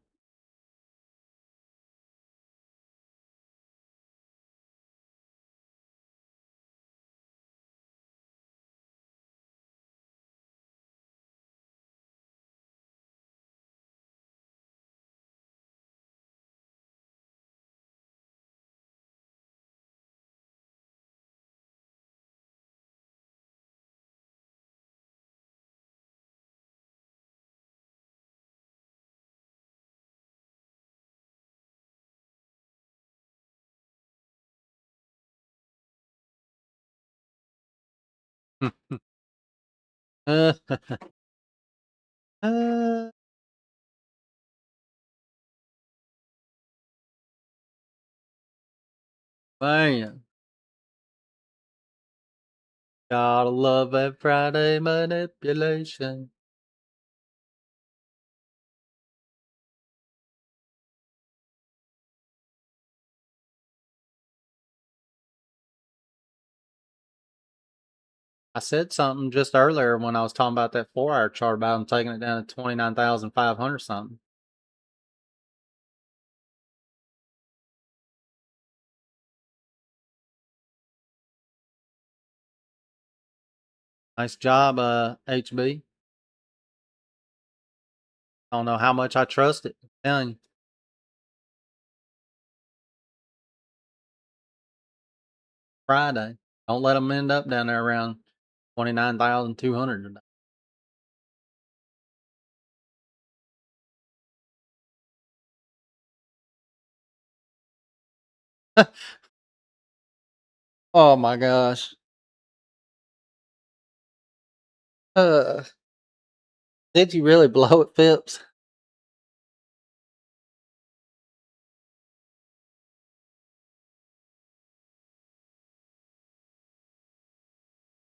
uh, uh, man, gotta love that Friday manipulation. I said something just earlier when I was talking about that 4 hour chart about them taking it down to 29,500 something. Nice job, HB. I don't know how much I trust it. I'm telling you, Friday. Don't let them end up down there around 29,200 today. Oh my gosh. Uh, did you really blow it, Phipps?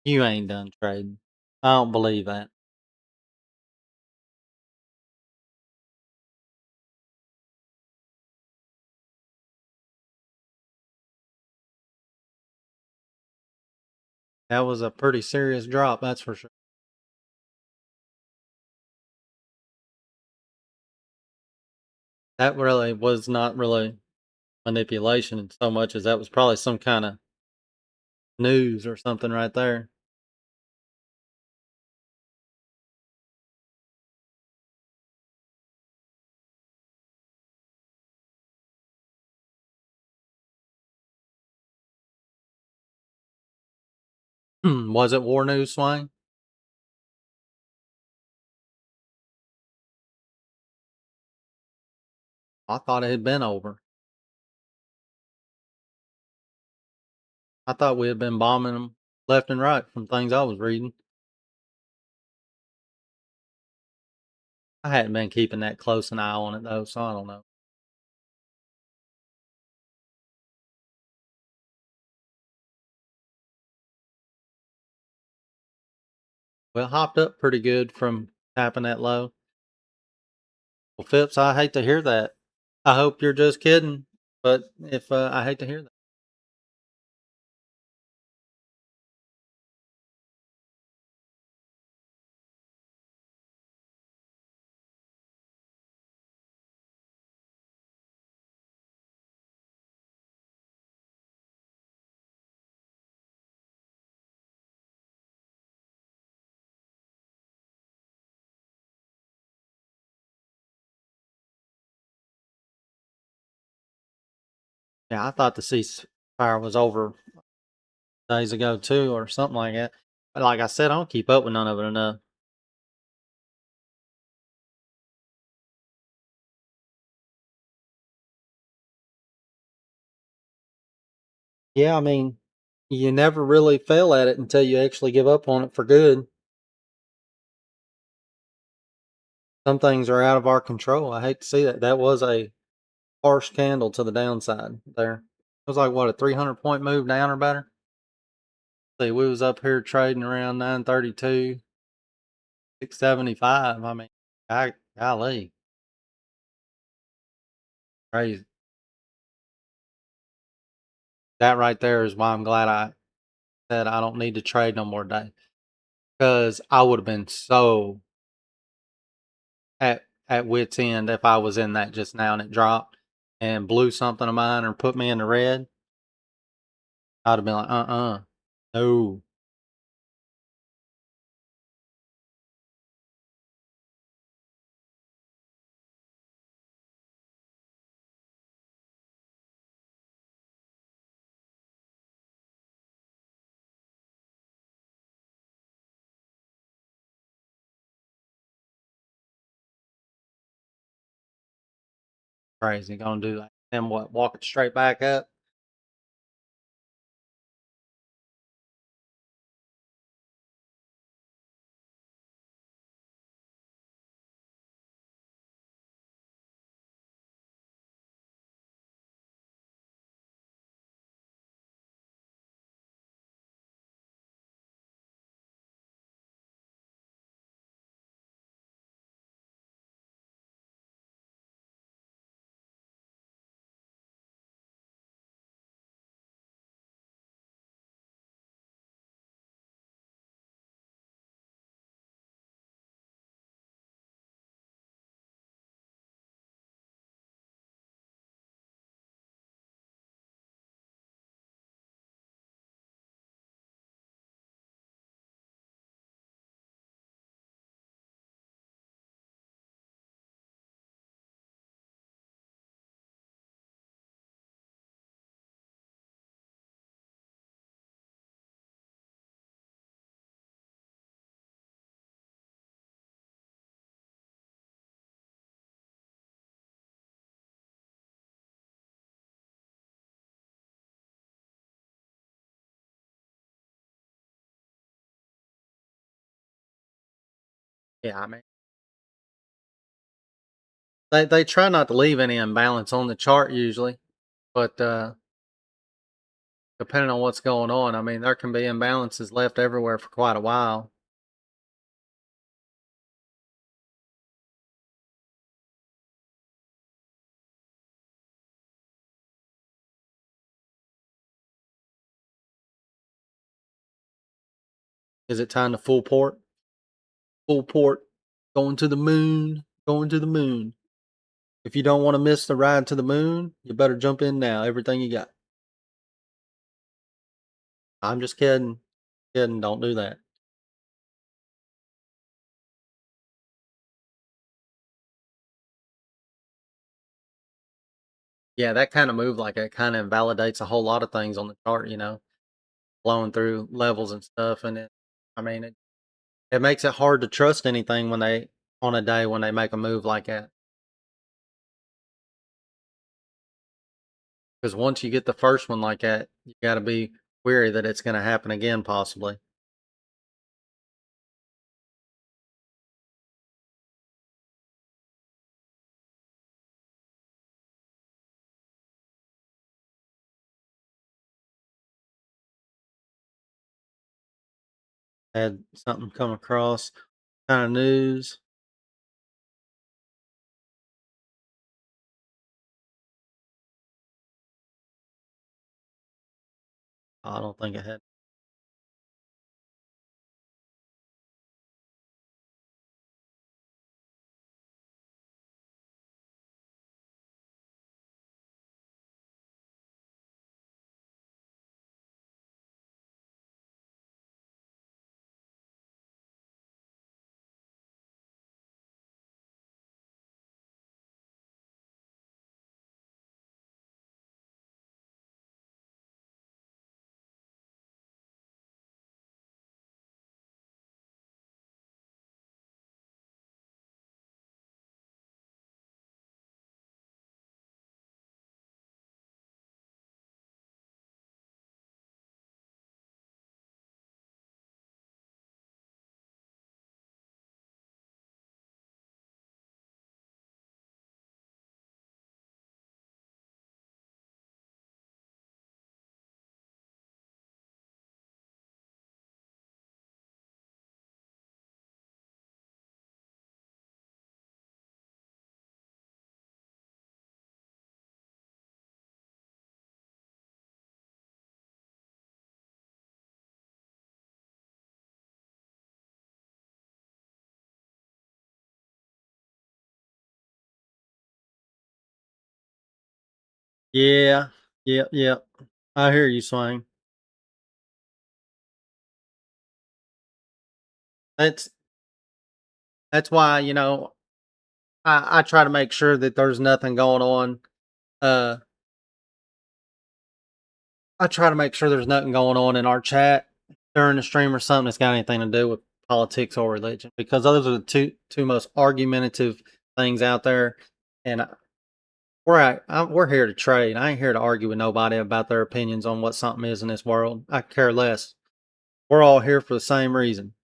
You ain't done trading. I don't believe that. That was a pretty serious drop, that's for sure. That really was not really manipulation so much as that was probably some kind of news or something right there. Was it war news, Swain? I thought it had been over. I thought we had been bombing them left and right from things I was reading. I hadn't been keeping that close an eye on it though, so I don't know. Well, hopped up pretty good from tapping that low. Well, Phipps, I hate to hear that. I hope you're just kidding, but if I hate to hear that. Yeah, I thought the ceasefire was over days ago too, or something like that. But like I said, I don't keep up with none of it enough. Yeah, I mean, you never really fail at it until you actually give up on it for good. Some things are out of our control. I hate to see that. That was a harsh candle to the downside there. It was like what, a 300-point move down or better. See, we was up here trading around 932, 675. I mean, golly, crazy. That right there is why I'm glad I said I don't need to trade no more day, because I would have been so at wit's end if I was in that just now and it dropped and blew something of mine or put me in the red. I'd have been like, no. Crazy, gonna do that. And what? Walk it straight back up? Yeah, I mean, they try not to leave any imbalance on the chart usually, but depending on what's going on, I mean, there can be imbalances left everywhere for quite a while. Is it time to full port? Full port, going to the moon, going to the moon. If you don't want to miss the ride to the moon, you better jump in now. Everything you got. I'm just kidding. Kidding. Don't do that. Yeah, that kind of move like that kind of invalidates a whole lot of things on the chart, blowing through levels and stuff. And I mean, it makes it hard to trust anything on a day when they make a move like that. Because once you get the first one like that, you got to be wary that it's going to happen again, possibly. Had something come across kind of news. I don't think it had. Yeah, yeah. I hear you, Swain. That's that's why, I try to make sure that there's nothing going on. Uh, I try to make sure there's nothing going on in our chat during the stream or something that's got anything to do with politics or religion, because those are the two most argumentative things out there. And we're here to trade. I ain't here to argue with nobody about their opinions on what something is in this world. I care less. We're all here for the same reason,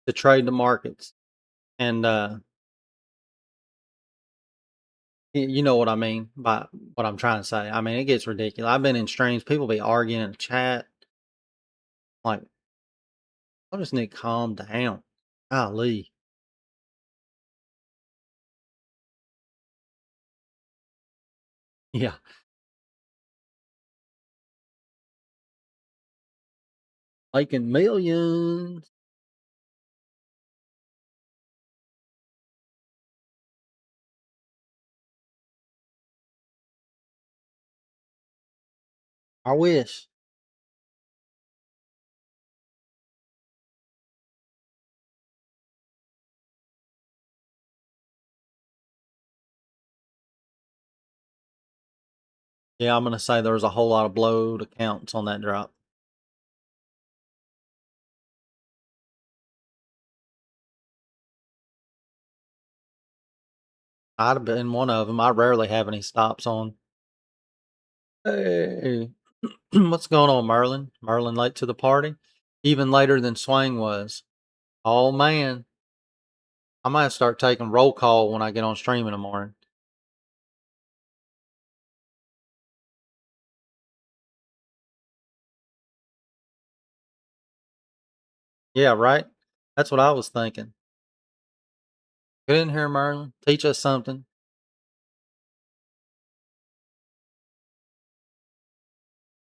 to trade the markets. And you know what I mean by what I'm trying to say. I mean, it gets ridiculous. I've been in streams, people be arguing in the chat. Like, I just need to calm down. Golly. Yeah. Making millions. I wish. Yeah, I'm gonna say there was a whole lot of blowed accounts on that drop. I'd have been one of them. I rarely have any stops on. Hey, what's going on, Merlin? Merlin late to the party? Even later than Swang was. Oh man, I might start taking roll call when I get on stream in the morning. Yeah, right? That's what I was thinking. Get in here, Merlin. Teach us something.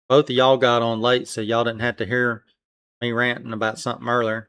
Both of y'all got on late, so y'all didn't have to hear me ranting about something earlier.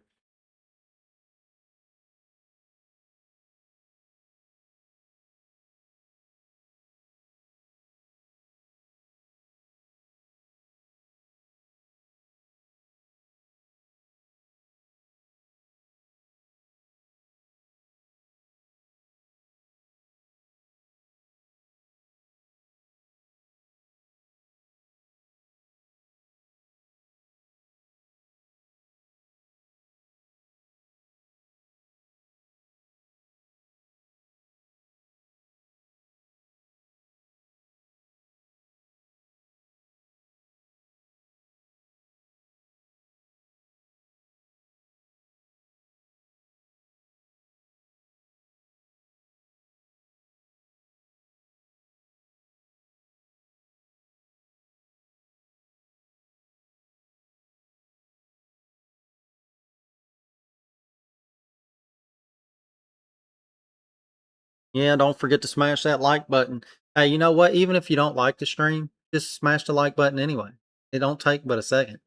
Yeah, don't forget to smash that like button. Hey, you know what? Even if you don't like the stream, just smash the like button anyway. It don't take but a second.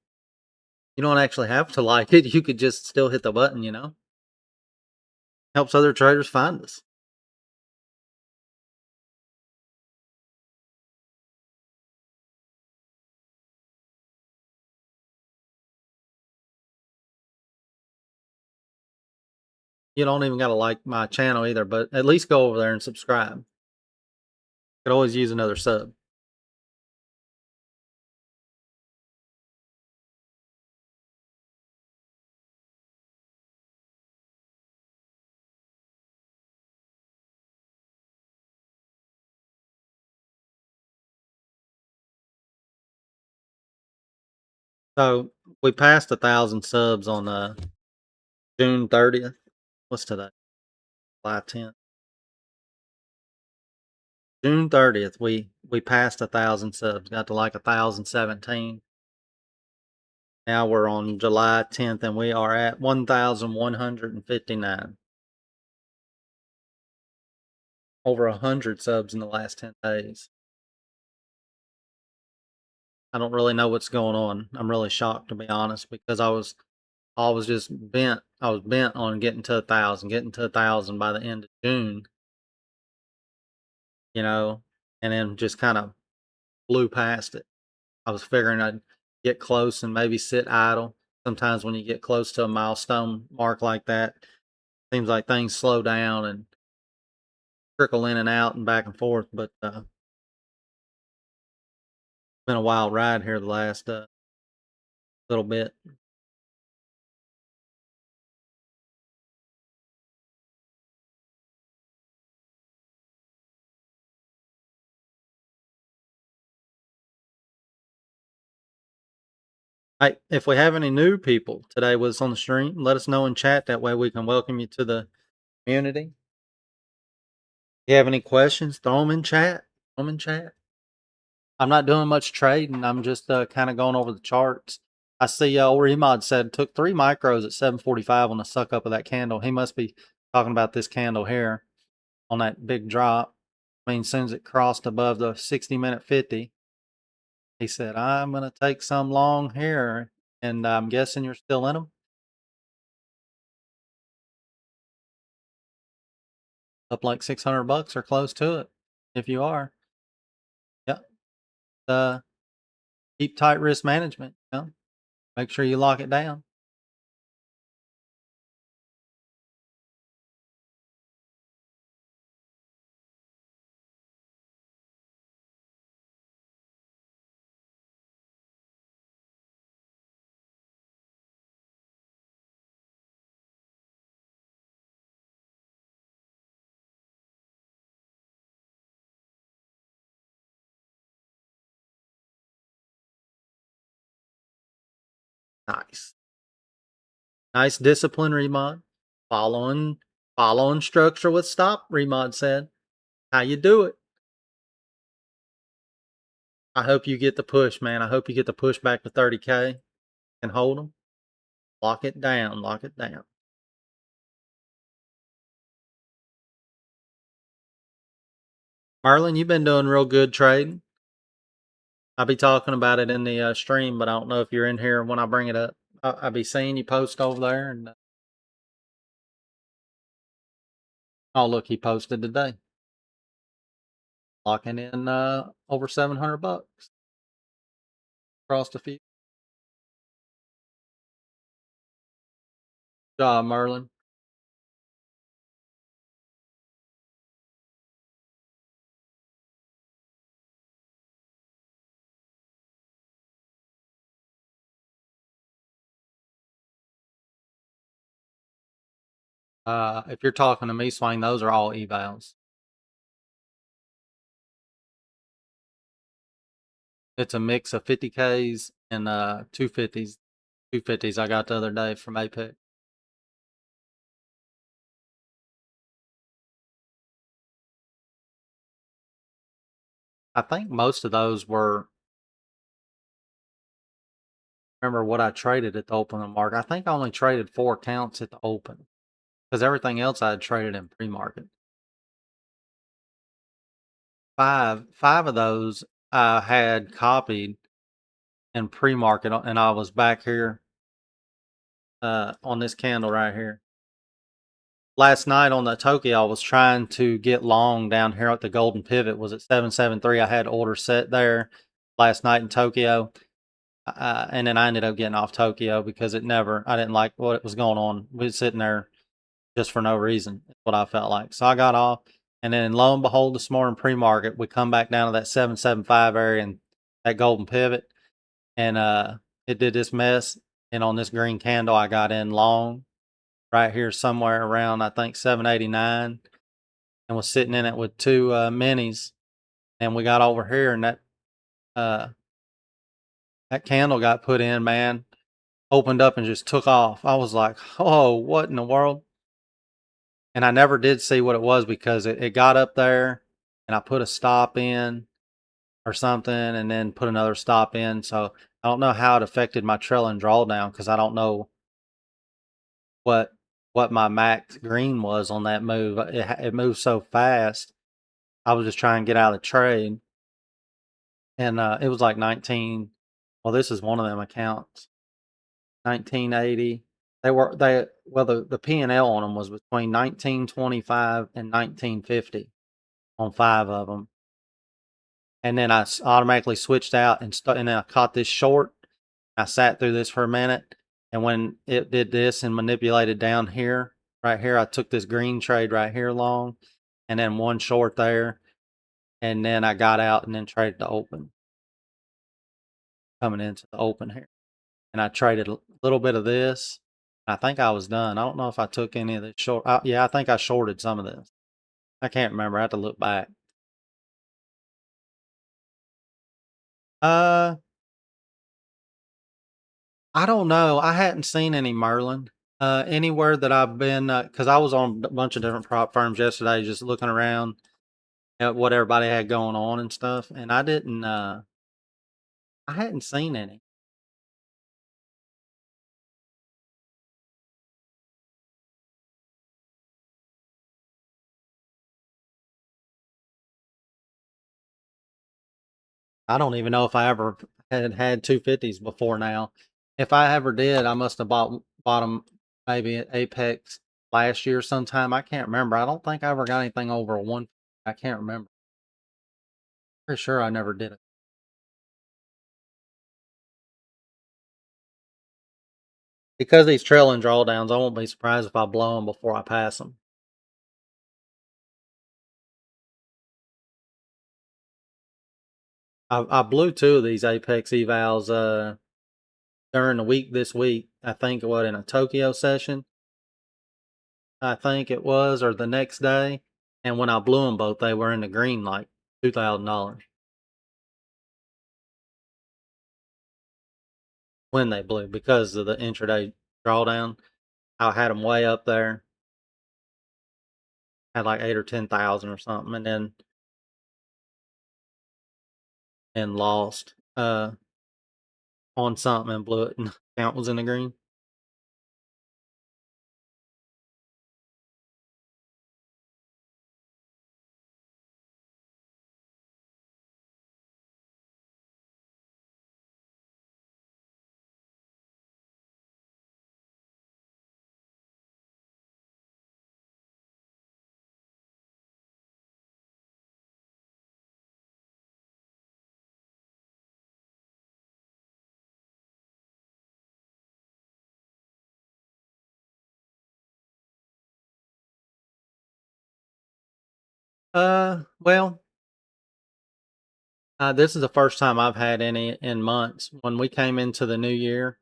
You don't actually have to like it. You could just still hit the button, you know? Helps other traders find us. You don't even gotta like my channel either, but at least go over there and subscribe. Could always use another sub. So we passed 1,000 subs on June 30th. What's today? July 10th. June 30th, we passed 1,000 subs. Got to like 1,017. Now we're on July 10th, and we are at 1,159. Over 100 subs in the last 10 days. I don't really know what's going on. I'm really shocked, to be honest, because I was just bent. I was bent on getting to 1,000, getting to 1,000 by the end of June, you know, and then just kind of blew past it. I was figuring I'd get close and maybe sit idle. Sometimes when you get close to a milestone mark like that, seems like things slow down and trickle in and out and back and forth. But it's been a wild ride here the last little bit. Hey, if we have any new people today with us on the stream, let us know in chat. That way we can welcome you to the community. If you have any questions, throw them in chat. Throw them in chat. I'm not doing much trading. I'm just kind of going over the charts. I see Remod said took 3 micros at 745 on the suck up of that candle. He must be talking about this candle here on that big drop. I mean, as soon as it crossed above the 60-minute 50, he said, I'm going to take some long here. And I'm guessing you're still in them. Up like $600 or close to it. If you are, yep. Keep tight risk management. You know? Make sure you lock it down. Nice. Nice discipline, Remod. Following structure with stop, Remod said. How you do it. I hope you get the push, man. I hope you get the push back to 30K and hold them. Lock it down. Lock it down. Merlin, you've been doing real good trading. I'll be talking about it in the stream, but I don't know if you're in here when I bring it up. I'll be seeing you post over there. And oh, look, he posted today. Locking in over $700 across the few. Good job, Merlin. If you're talking to me, Swain, those are all evals. It's a mix of 50Ks and 250s. 250s I got the other day from Apex. I think most of those were. Remember what I traded at the open market? I think I only traded 4 accounts at the open because everything else I had traded in pre-market. Five of those I had copied in pre-market, and I was back here on this candle right here. Last night on the Tokyo, I was trying to get long down here at the golden pivot. Was at 773. I had orders set there last night in Tokyo. And then I ended up getting off Tokyo because I didn't like what was going on. We was sitting there just for no reason, is what I felt like. So I got off. And then lo and behold, this morning pre-market, we come back down to that 775 area and that golden pivot. And it did this mess. And on this green candle, I got in long right here somewhere around, I think, 789, and was sitting in it with two minis. And we got over here, and that candle got put in, man, opened up and just took off. I was like, oh, what in the world? And I never did see what it was because it got up there, and I put a stop in or something, and then put another stop in. So I don't know how it affected my trailing drawdown because I don't know what my max green was on that move. It moved so fast. I was just trying to get out of the trade, and it was like 19. Well, this is one of them accounts. 1980. The P&L on them was between 1925 and 1950 on 5 of them. And then I automatically switched out and then I caught this short. I sat through this for a minute, and when it did this and manipulated down here, right here, I took this green trade right here long, and then one short there, and then I got out and then traded the open, coming into the open here. And I traded a little bit of this. I think I was done. I don't know if I took any of this short. Yeah, I think I shorted some of this. I can't remember. I have to look back. I don't know. I hadn't seen any Merlin anywhere that I've been, because I was on a bunch of different prop firms yesterday, just looking around at what everybody had going on and stuff, and I didn't. I hadn't seen any. I don't even know if I ever had 250s before now. If I ever did, I must have bought them maybe at Apex last year sometime. I can't remember. I don't think I ever got anything over a 1. I can't remember. Pretty sure I never did it. Because these trailing drawdowns, I won't be surprised if I blow them before I pass them. I blew 2 of these Apex evals during the week this week. I think what, in a Tokyo session, I think it was, or the next day. And when I blew them both, they were in the green, like $2,000 when they blew because of the intraday drawdown. I had them way up there, had like 8 or 10,000 or something, and lost on something and blew it, and the account was in the green. Well, this is the first time I've had any in months. When we came into the new year,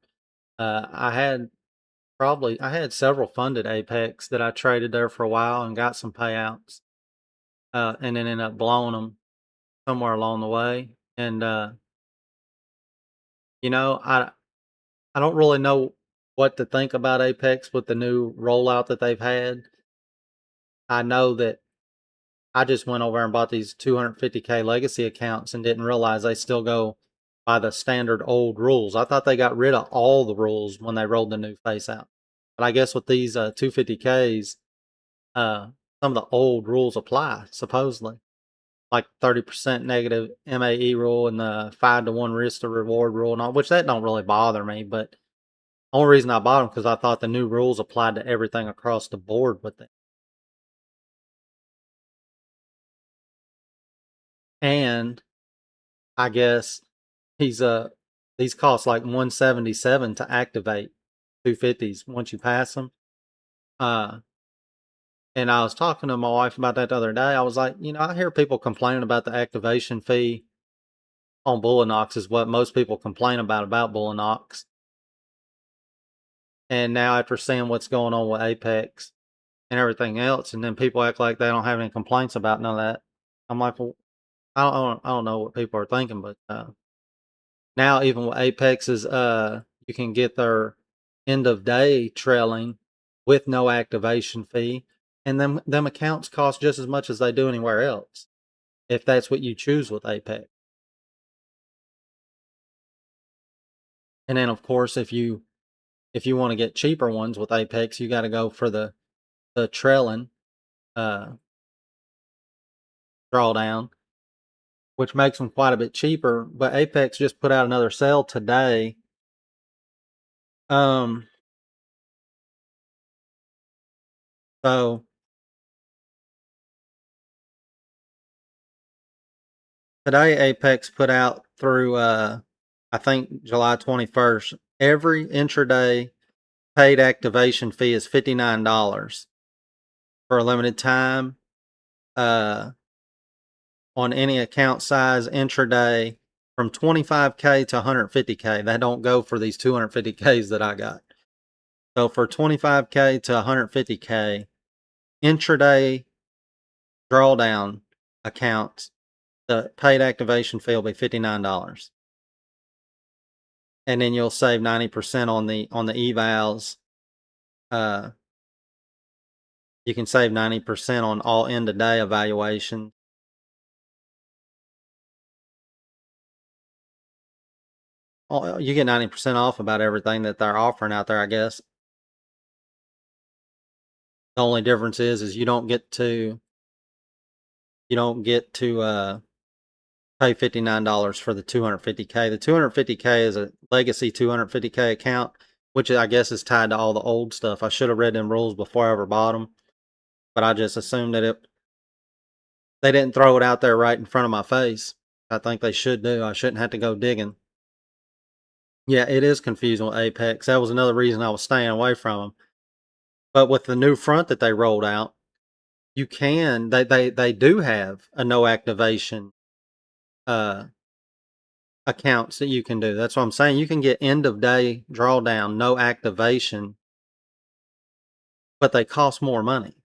I had several funded Apex that I traded there for a while and got some payouts, and then ended up blowing them somewhere along the way. And I don't really know what to think about Apex with the new rollout that they've had. I know that I just went over and bought these 250K legacy accounts and didn't realize they still go by the standard old rules. I thought they got rid of all the rules when they rolled the new face out. But I guess with these 250Ks, some of the old rules apply, supposedly. like 30% negative MAE rule and the 5-to-1 risk to reward rule and all, which that don't really bother me, but the only reason I bought them because I thought the new rules applied to everything across the board with it. And I guess these cost like 177 to activate 250s once you pass them. And I was talking to my wife about that the other day. I was like, I hear people complaining about the activation fee on Bullinox is what most people complain about Bullinox. And now after seeing what's going on with Apex and everything else, and then people act like they don't have any complaints about none of that. I'm like, well, I don't know what people are thinking, but now even with Apex's, you can get their end of day trailing with no activation fee, and them accounts cost just as much as they do anywhere else, if that's what you choose with Apex. And then of course, if you want to get cheaper ones with Apex, you got to go for the trailing uh, drawdown, which makes them quite a bit cheaper. But Apex just put out another sale today. So today Apex put out through I think July 21st, every intraday paid activation fee is $59 for a limited time. On any account size intraday from 25K to 150K. That don't go for these 250Ks that I got. So for 25K to 150K, intraday drawdown accounts, the paid activation fee will be $59. And then you'll save 90% on the evals. You can save 90% on all end of day evaluation. You get 90% off about everything that they're offering out there, I guess. The only difference is you don't get to pay $59 for the 250K. The 250K is a legacy 250K account, which I guess is tied to all the old stuff. I should have read them rules before I ever bought them, but I just assumed that they didn't throw it out there right in front of my face. I think they should do. I shouldn't have to go digging. Yeah, it is confusing with Apex. That was another reason I was staying away from them. But with the new front that they rolled out, you can they do have a no activation accounts that you can do. That's what I'm saying. You can get end of day drawdown, no activation, but they cost more money.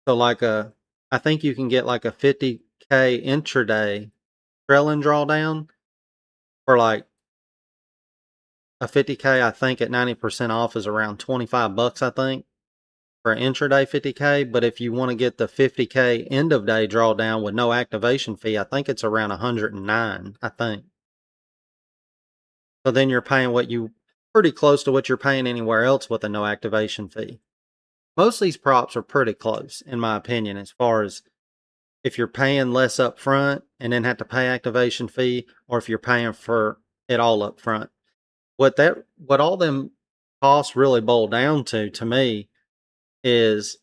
So like I think you can get like a 50K intraday trailing drawdown for like a 50K. I think at 90% off is around $25, I think, for an intraday 50K. But if you want to get the 50K end of day drawdown with no activation fee, I think it's around 109, I think. So then you're paying pretty close to what you're paying anywhere else with a no activation fee. Most of these props are pretty close, in my opinion, as far as if you're paying less up front and then have to pay activation fee, or if you're paying for it all up front. What all them costs really boil down to me, is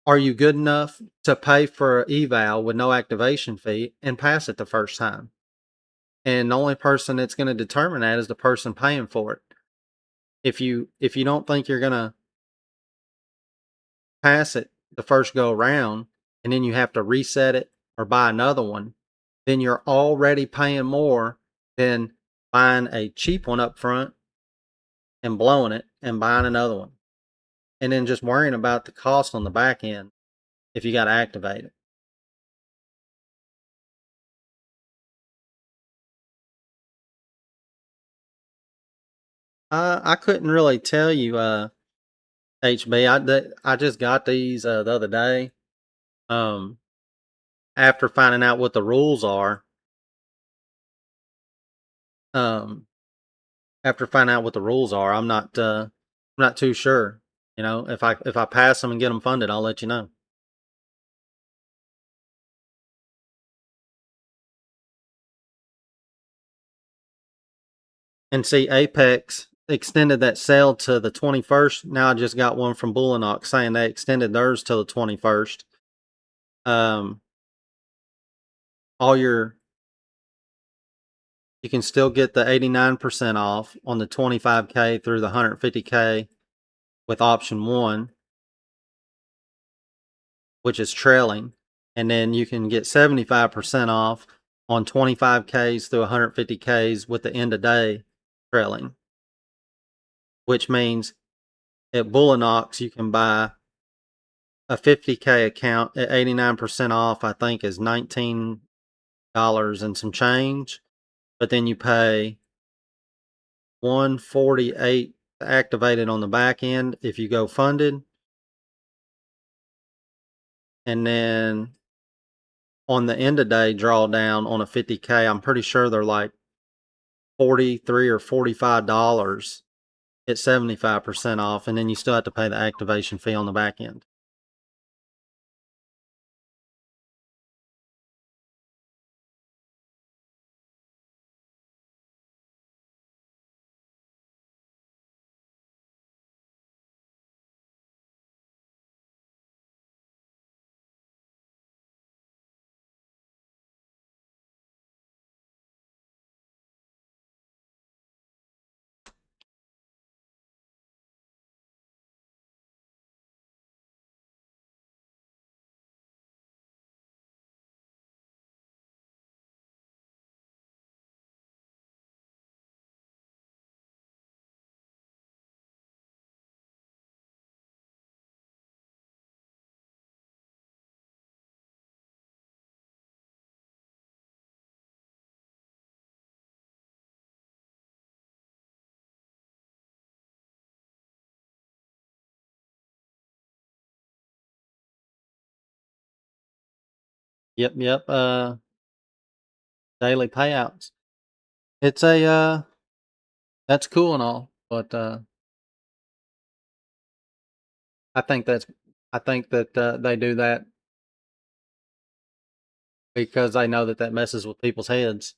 are you good enough to pay for an eval with no activation fee and pass it the first time? And the only person that's going to determine that is the person paying for it. If you don't think you're going to pass it the first go around and then you have to reset it or buy another one, then you're already paying more than buying a cheap one up front and blowing it and buying another one. And then just worrying about the cost on the back end if you got to activate it. I couldn't really tell you, HB. I just got these the other day. After finding out what the rules are, um, I'm not too sure. You know, if I pass them and get them funded, I'll let you know. And see, Apex extended that sale to the 21st. Now I just got one from Bullinox saying they extended theirs till the 21st. You can still get the 89% off on the 25K through the 150K with option 1, which is trailing. And then you can get 75% off on 25Ks through 150Ks with the end of day trailing, which means at Bullinox you can buy a 50K account at 89% off. I think is $19 and some change, but then you pay $148 activated on the back end if you go funded, and then on the end of day drawdown on a 50K, I'm pretty sure they're like $43 or $45 at 75% off, and then you still have to pay the activation fee on the back end. Yep. Daily payouts. It's a that's cool and all, but I think that they do that because they know that messes with people's heads.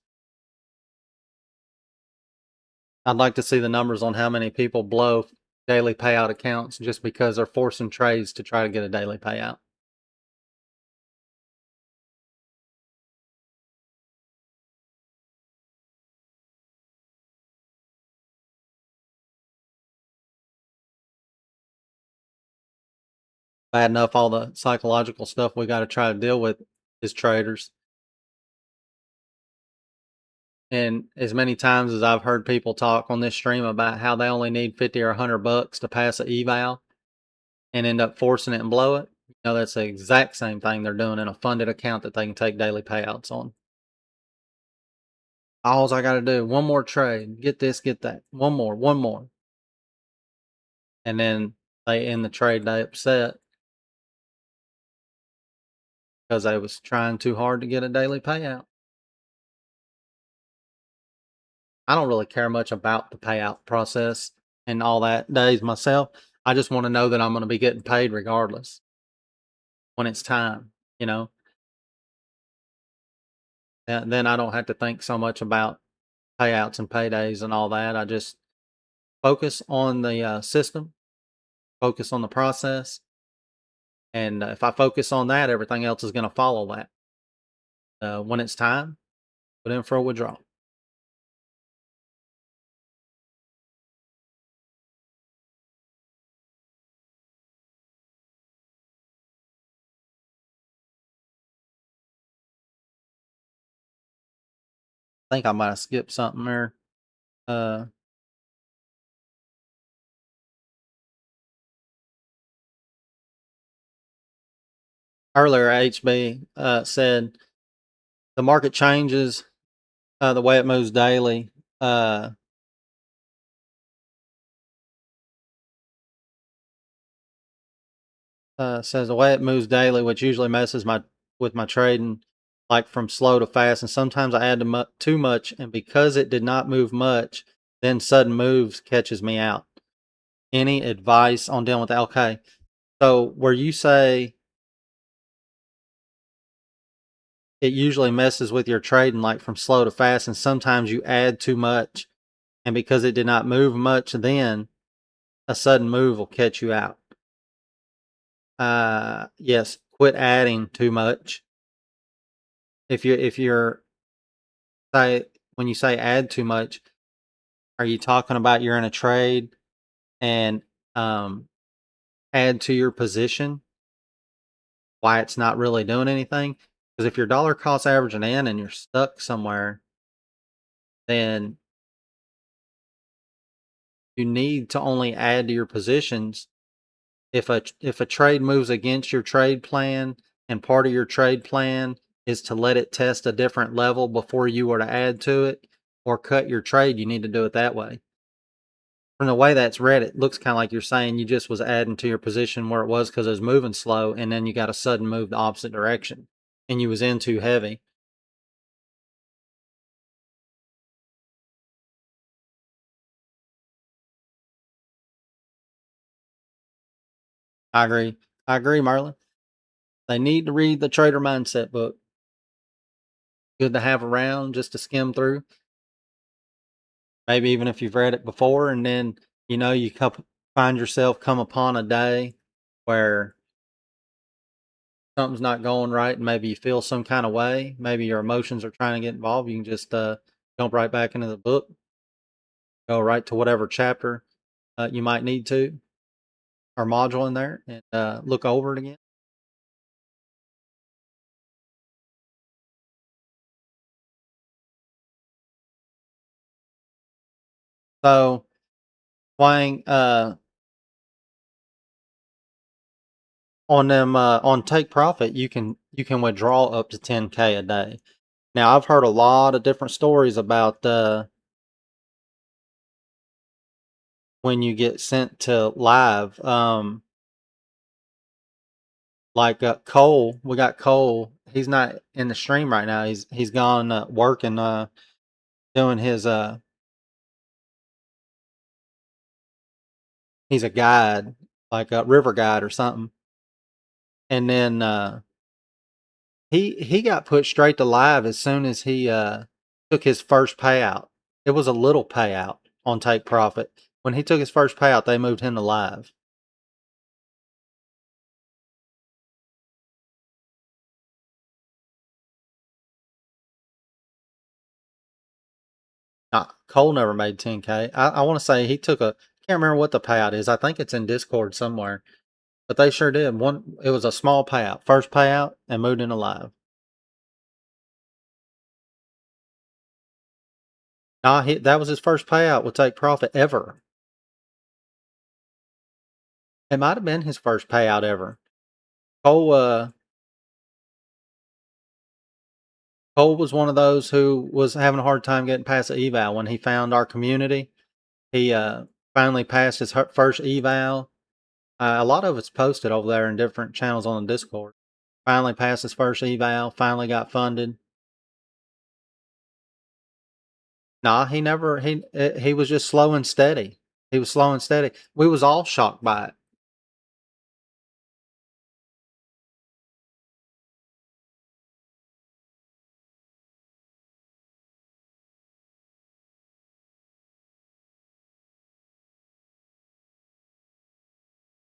I'd like to see the numbers on how many people blow daily payout accounts just because they're forcing trades to try to get a daily payout. Bad enough all the psychological stuff we got to try to deal with as traders. And as many times as I've heard people talk on this stream about how they only need 50 or $100 to pass an eval and end up forcing it and blow it, you know, that's the exact same thing they're doing in a funded account that they can take daily payouts on. All I got to do, one more trade, get this, get that, one more. And then they end the trade day upset because they was trying too hard to get a daily payout. I don't really care much about the payout process and all that days myself. I just want to know that I'm going to be getting paid regardless when it's time, you know. And then I don't have to think so much about payouts and paydays and all that. I just focus on the system, focus on the process, and if I focus on that, everything else is going to follow that. When it's time, put in for a withdrawal. I think I might have skipped something there. Earlier, HB said the market changes the way it moves daily. Says the way it moves daily, which usually messes with my trading, like from slow to fast, and sometimes I add too much, and because it did not move much, then sudden moves catches me out. Any advice on dealing with that? Okay. So where you say it usually messes with your trading, like from slow to fast, and sometimes you add too much, and because it did not move much, then a sudden move will catch you out. Yes, quit adding too much. If you're say when you say add too much, are you talking about you're in a trade and um, add to your position why it's not really doing anything? Because if your dollar cost averaging in and you're stuck somewhere, then you need to only add to your positions if a trade moves against your trade plan and part of your trade plan is to let it test a different level before you were to add to it or cut your trade, you need to do it that way. From the way that's read, it looks kind of like you're saying you just was adding to your position where it was because it was moving slow, and then you got a sudden move the opposite direction, and you was in too heavy. I agree. I agree, Marlon. They need to read the Trader Mindset book. Good to have around just to skim through. Maybe even if you've read it before, and then you find yourself come upon a day where something's not going right, and maybe you feel some kind of way. Maybe your emotions are trying to get involved. You can just jump right back into the book, go right to whatever chapter you might need to or module in there, and look over it again. So, Wang, on them on take profit, you can withdraw up to 10K a day. Now, I've heard a lot of different stories about when you get sent to live. Like Cole, we got Cole. He's not in the stream right now. He's gone working, doing his he's a guide, like a river guide or something. And then he got put straight to live as soon as he took his first payout. It was a little payout on take profit. When he took his first payout, they moved him to live. Cole never made 10K. I want to say he took a, can't remember what the payout is. I think it's in Discord somewhere. But they sure did. It was a small payout, first payout, and moved into live. Nah, that was his first payout with take profit ever. It might have been his first payout ever. Cole, Cole was one of those who was having a hard time getting past the eval. When he found our community, he finally passed his first eval. A lot of it's posted over there in different channels on the Discord. Finally passed his first eval. Finally got funded. Nah, he never. He was just slow and steady. He was slow and steady. We was all shocked by it.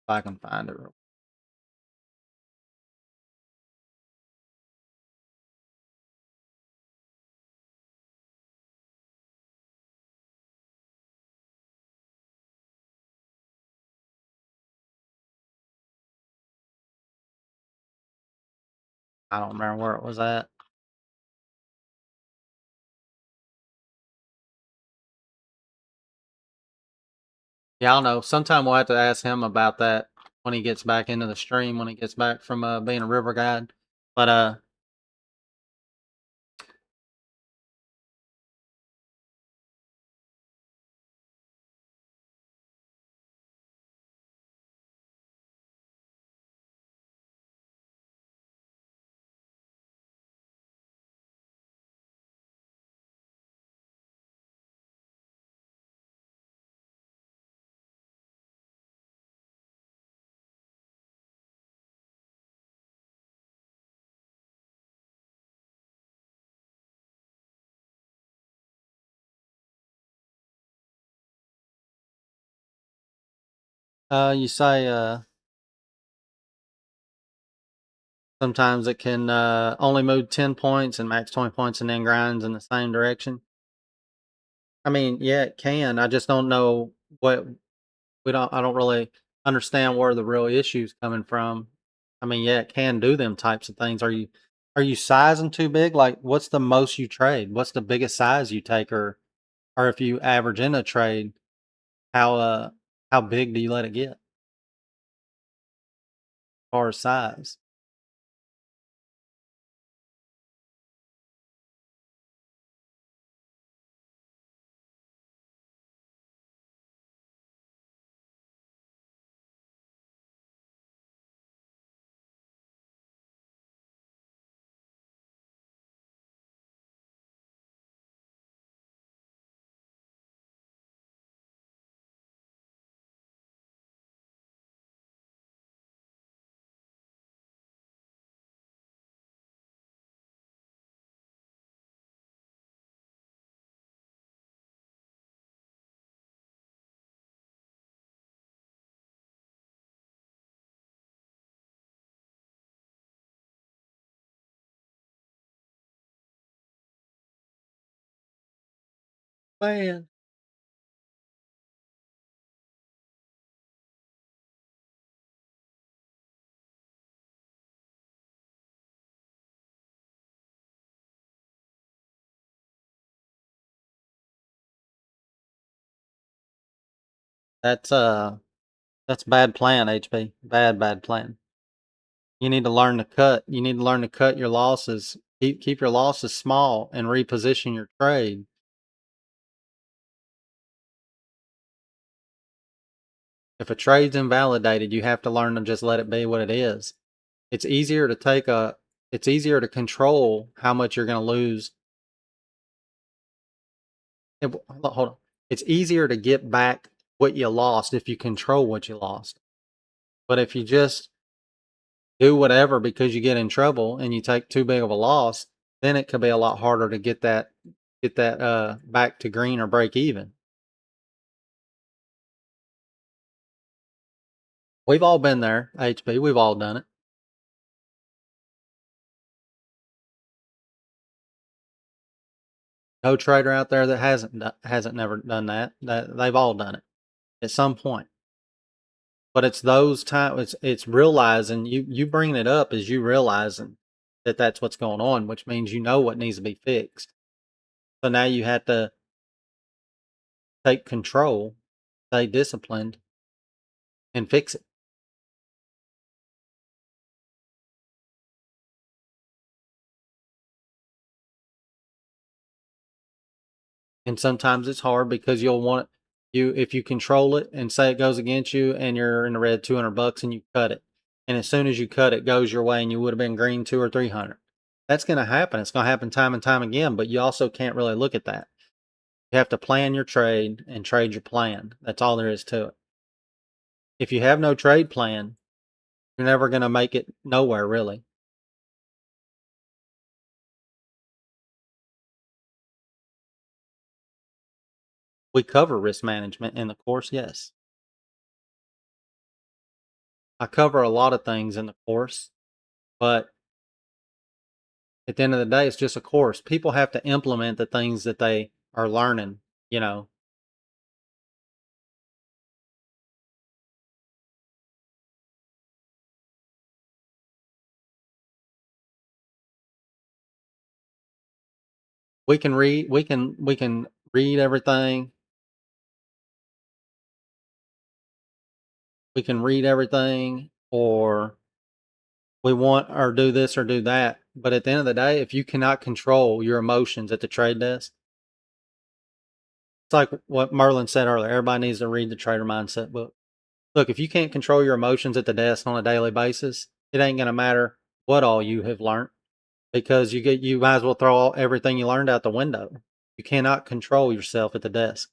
If I can find it. I don't remember where it was at. Yeah, I don't know. Sometime we'll have to ask him about that when he gets back into the stream, when he gets back from being a river guide. But You say sometimes it can only move 10 points and max 20 points and then grinds in the same direction. I mean, yeah, it can. I just don't know what I don't really understand where the real issue's coming from. I mean, yeah, it can do them types of things. Are you sizing too big? Like what's the most you trade? What's the biggest size you take, or if you average in a trade, how how big do you let it get as far as size? Man, that's that's bad plan, HB. Bad plan. You need to learn to cut. You need to learn to cut your losses. Keep your losses small and reposition your trade. If a trade's invalidated, you have to learn to just let it be what it is. It's easier to take a it's easier to control how much you're going to lose. Hold on. It's easier to get back what you lost if you control what you lost. But if you just do whatever because you get in trouble and you take too big of a loss, then it could be a lot harder to get that back to green or break even. We've all been there, HB. We've all done it. No trader out there that hasn't never done that. That they've all done it at some point. But it's those times. It's realizing you bringing it up is you realizing that that's what's going on, which means you know what needs to be fixed. So now you have to take control, stay disciplined, and fix it. And sometimes it's hard because you'll want you if you control it and say it goes against you and you're in the red $200 and you cut it. And as soon as you cut it goes your way and you would have been green 2 or 300. That's going to happen. It's going to happen time and time again, but you also can't really look at that. You have to plan your trade and trade your plan. That's all there is to it. If you have no trade plan, you're never going to make it nowhere really. We cover risk management in the course, yes. I cover a lot of things in the course, but at the end of the day, it's just a course. People have to implement the things that they are learning, you know. We can read everything. We can read everything or we want or do this or do that. But at the end of the day, if you cannot control your emotions at the trade desk, it's like what Merlin said earlier. Everybody needs to read the Trader Mindset book. Look, if you can't control your emotions at the desk on a daily basis, it ain't going to matter what all you have learned because you might as well throw everything you learned out the window. You cannot control yourself at the desk.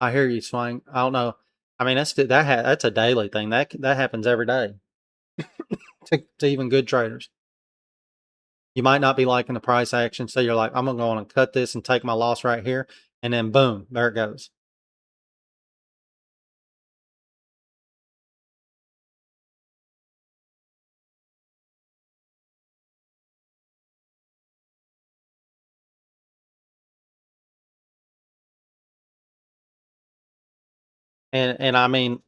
I hear you, Swain. I don't know. I mean, that's a daily thing. That happens every day to even good traders. You might not be liking the price action, so you're like, I'm gonna go on and cut this and take my loss right here. and then boom, there it goes. And I mean,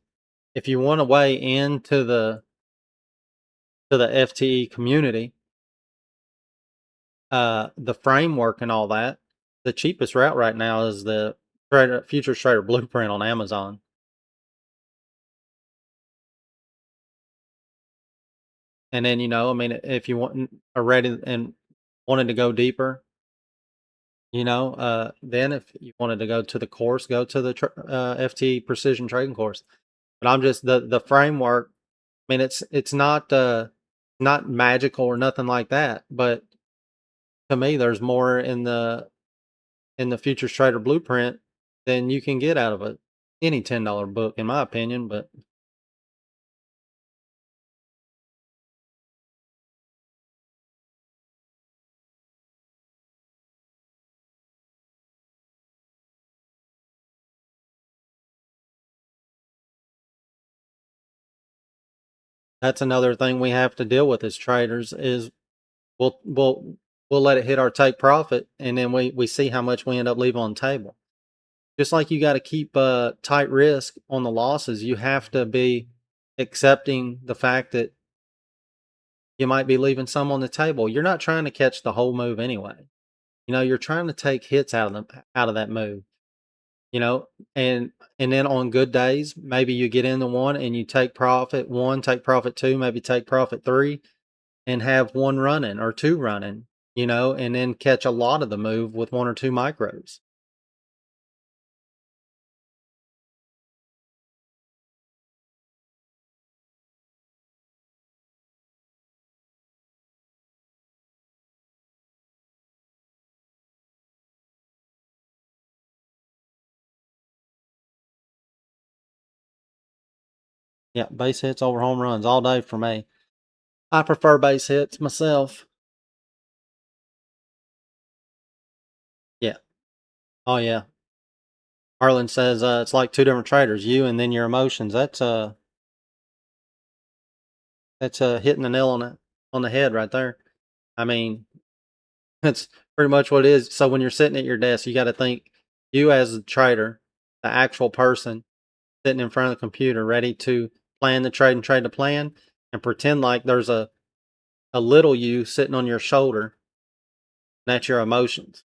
if you want to weigh into the FTE community, the framework and all that, the cheapest route right now is the Future Trader Blueprint on Amazon. And then, I mean, if you are ready and wanted to go deeper, then if you wanted to go to the course, go to the FTE Precision Trading course. But I'm just the framework. I mean, it's not magical or nothing like that. But to me, there's more in the Futures Trader Blueprint than you can get out of any $10 book, in my opinion. But that's another thing we have to deal with as traders is we'll we'll we'll let it hit our take profit, and then we see how much we end up leaving on the table. Just like you got to keep tight risk on the losses, you have to be accepting the fact that you might be leaving some on the table. You're not trying to catch the whole move anyway. You're trying to take hits out of that move. You know, and then on good days, maybe you get into one and you take profit one, take profit two, maybe take profit three, and have one running or two running. And then catch a lot of the move with one or two micros. Yeah, base hits over home runs all day for me. I prefer base hits myself. Yeah. Oh yeah. Arlen says it's like two different traders, you and then your emotions. That's hitting the nail on the head right there. I mean, that's pretty much what it is. So when you're sitting at your desk, you got to think you as a trader, the actual person sitting in front of the computer, ready to plan the trade and trade the plan, and pretend like there's a little you sitting on your shoulder. That's your emotions,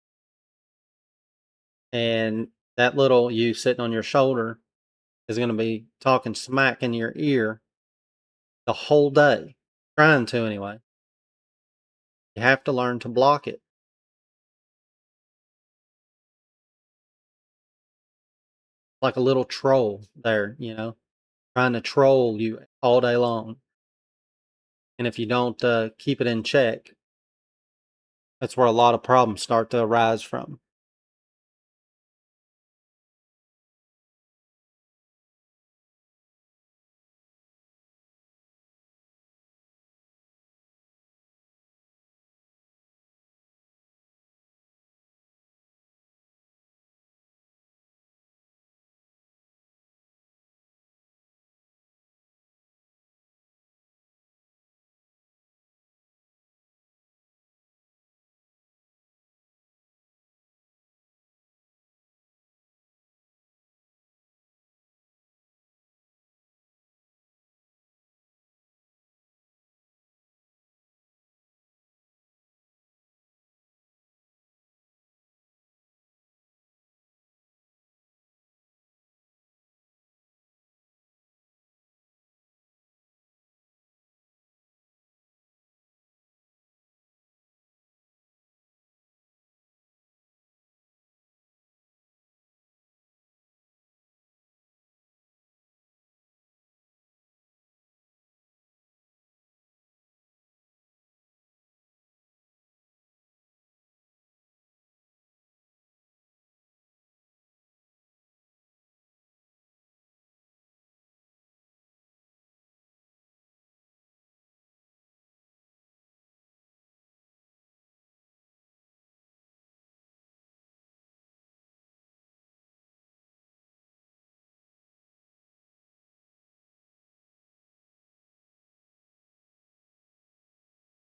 and that little you sitting on your shoulder is going to be talking smack in your ear the whole day, trying to anyway. You have to learn to block it like a little troll there, trying to troll you all day long. And if you don't keep it in check, that's where a lot of problems start to arise from.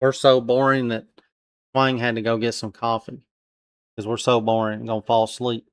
We're so boring that Wayne had to go get some coffee because we're so boring. I'm gonna fall asleep.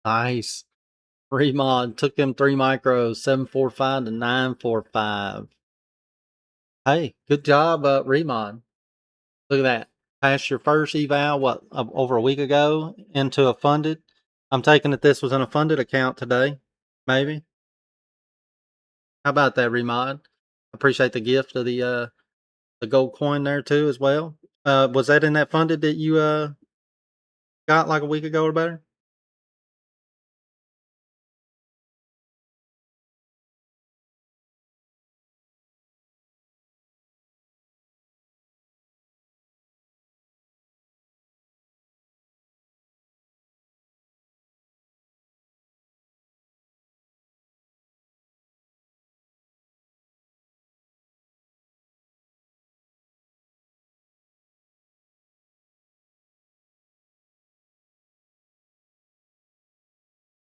Nice. Remod took them 3 micros, 745 to 945. Hey, good job, Remod. Look at that. Passed your first eval, what, over a week ago into a funded? I'm taking it this was in a funded account today, maybe. How about that, Remod? Appreciate the gift of the gold coin there too as well. Was that in that funded that you got like a week ago or better?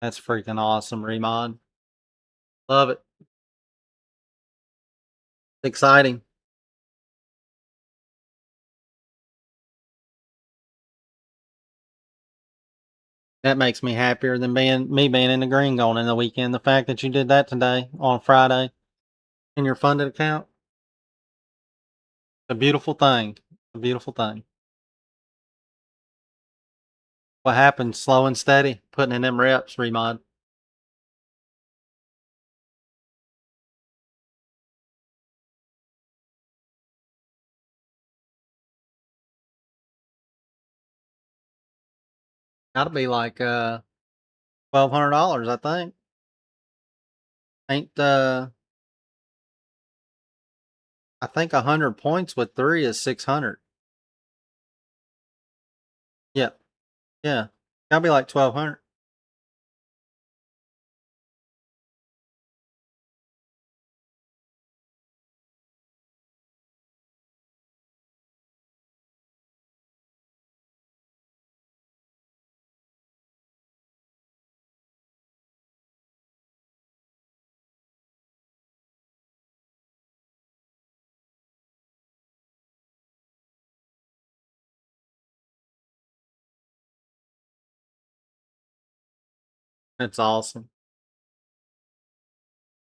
That's freaking awesome, Remod. Love it. Exciting. That makes me happier than being in the green going in the weekend. The fact that you did that today on Friday in your funded account, a beautiful thing. A beautiful thing. What happened? Slow and steady, putting in them reps, Remod. Gotta be like $1,200, I think. Ain't I think 100 points with 3 is 600. Yeah, yeah. Gotta be like 1,200. That's awesome.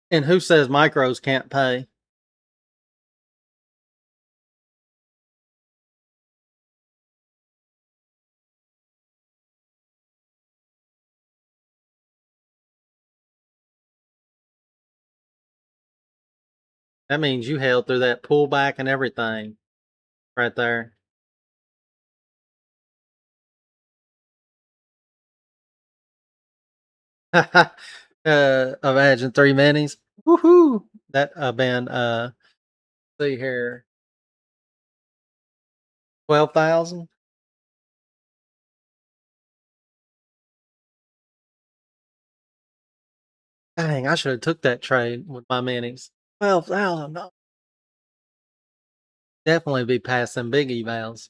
And who says micros can't pay? That means you held through that pullback and everything right there. Imagine 3 minis. Woohoo! That been see here, 12,000. Dang, I should have took that trade with my minis. 12,000. Definitely be past them big evals.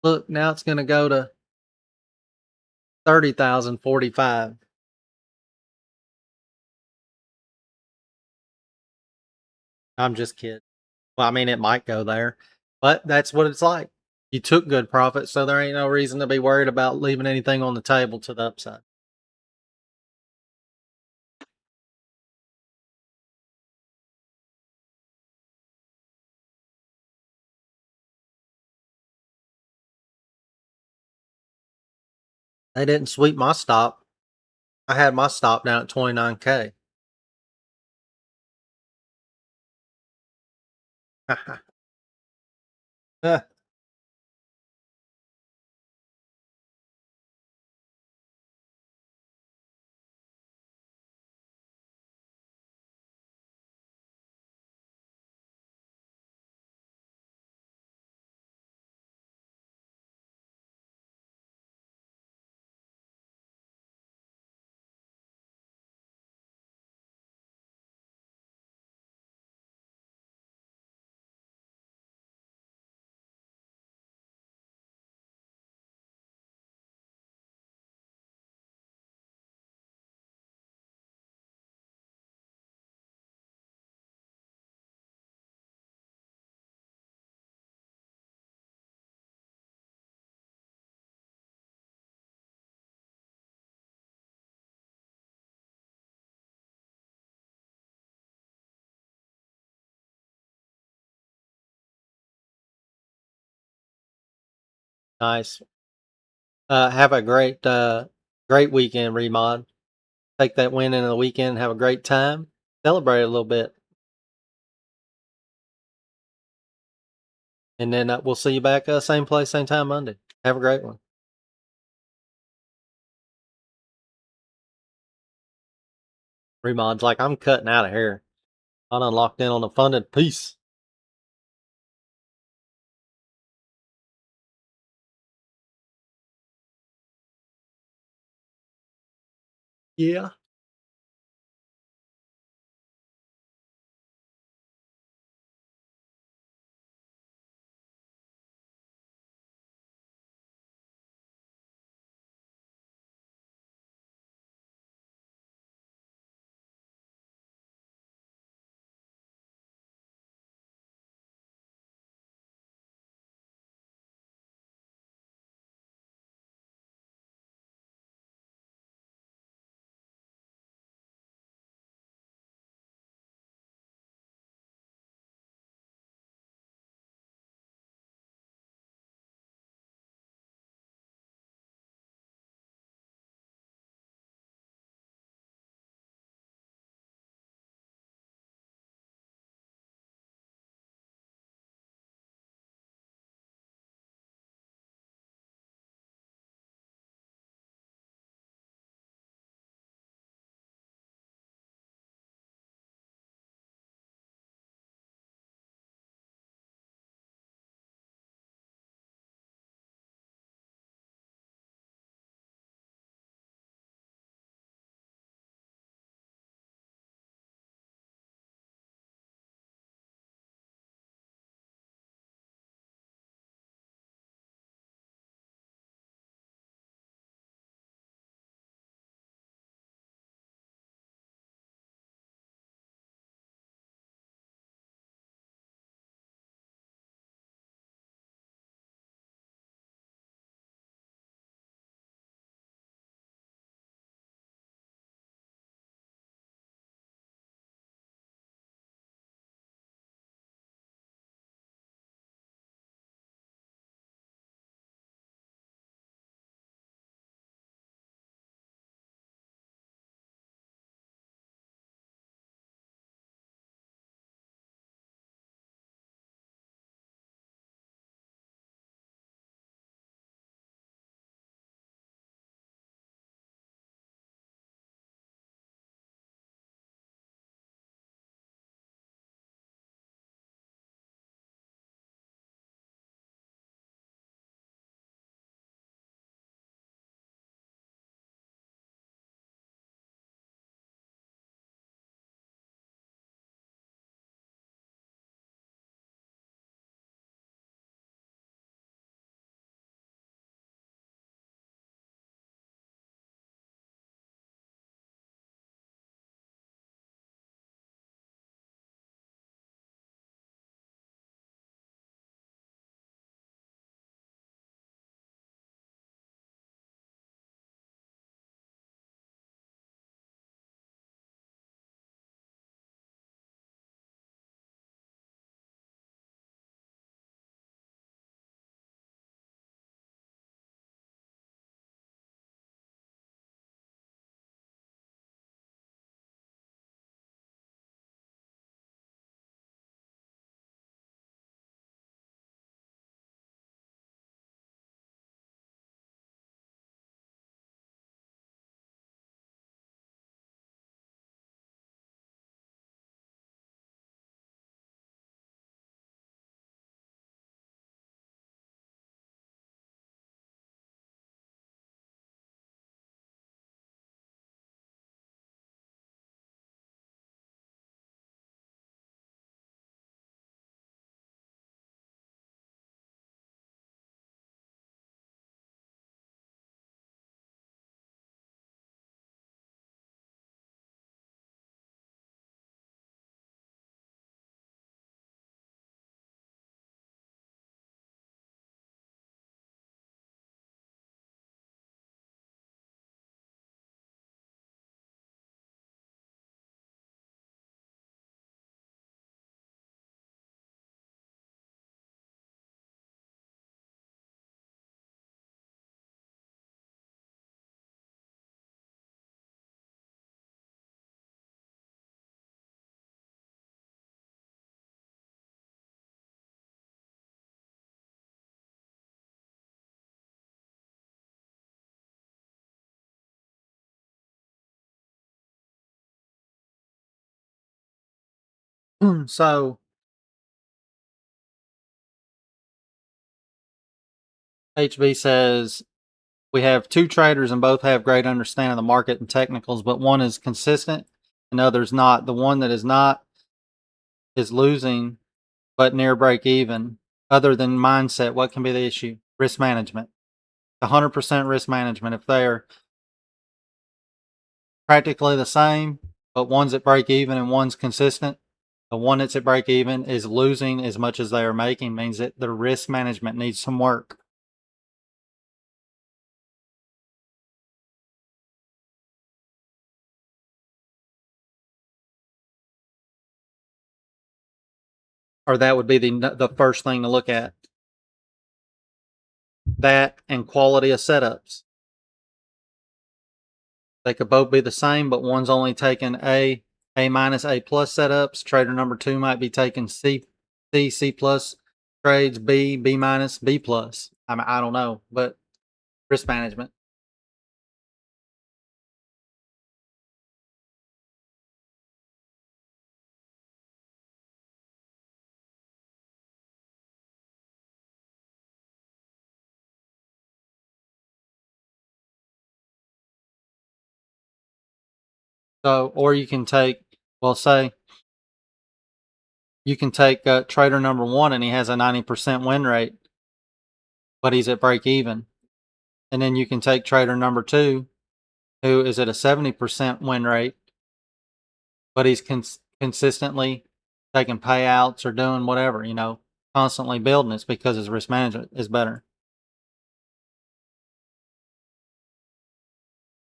Look, now it's gonna go to 30,045. I'm just kidding. Well, I mean, it might go there, but that's what it's like. You took good profit, so there ain't no reason to be worried about leaving anything on the table to the upside. They didn't sweep my stop. I had my stop down at 29K. Nice. Have a great weekend, Remod. Take that win into the weekend. Have a great time. Celebrate a little bit. And then we'll see you back same place, same time Monday. Have a great one. Remod's like, I'm cutting out of here. I done locked in on the funded piece. Yeah. So HB says we have two traders and both have great understanding of the market and technicals, but one is consistent and the other's not. The one that is not is losing, but near break even. Other than mindset, what can be the issue? Risk management. 100% risk management. If they're practically the same, but one's at break even and one's consistent, the one that's at break even is losing as much as they are making, means that the risk management needs some work. Or that would be the first thing to look at. That and quality of setups. They could both be the same, but one's only taking A minus, A plus setups. Trader number two might be taking C plus trades, B minus, B plus. I mean, I don't know, but risk management. So, or you can take, well, say you can take trader number one and he has a 90% win rate, but he's at break even. And then you can take trader number two, who is at a 70% win rate, but he's consistently taking payouts or doing whatever, constantly building. It's because his risk management is better.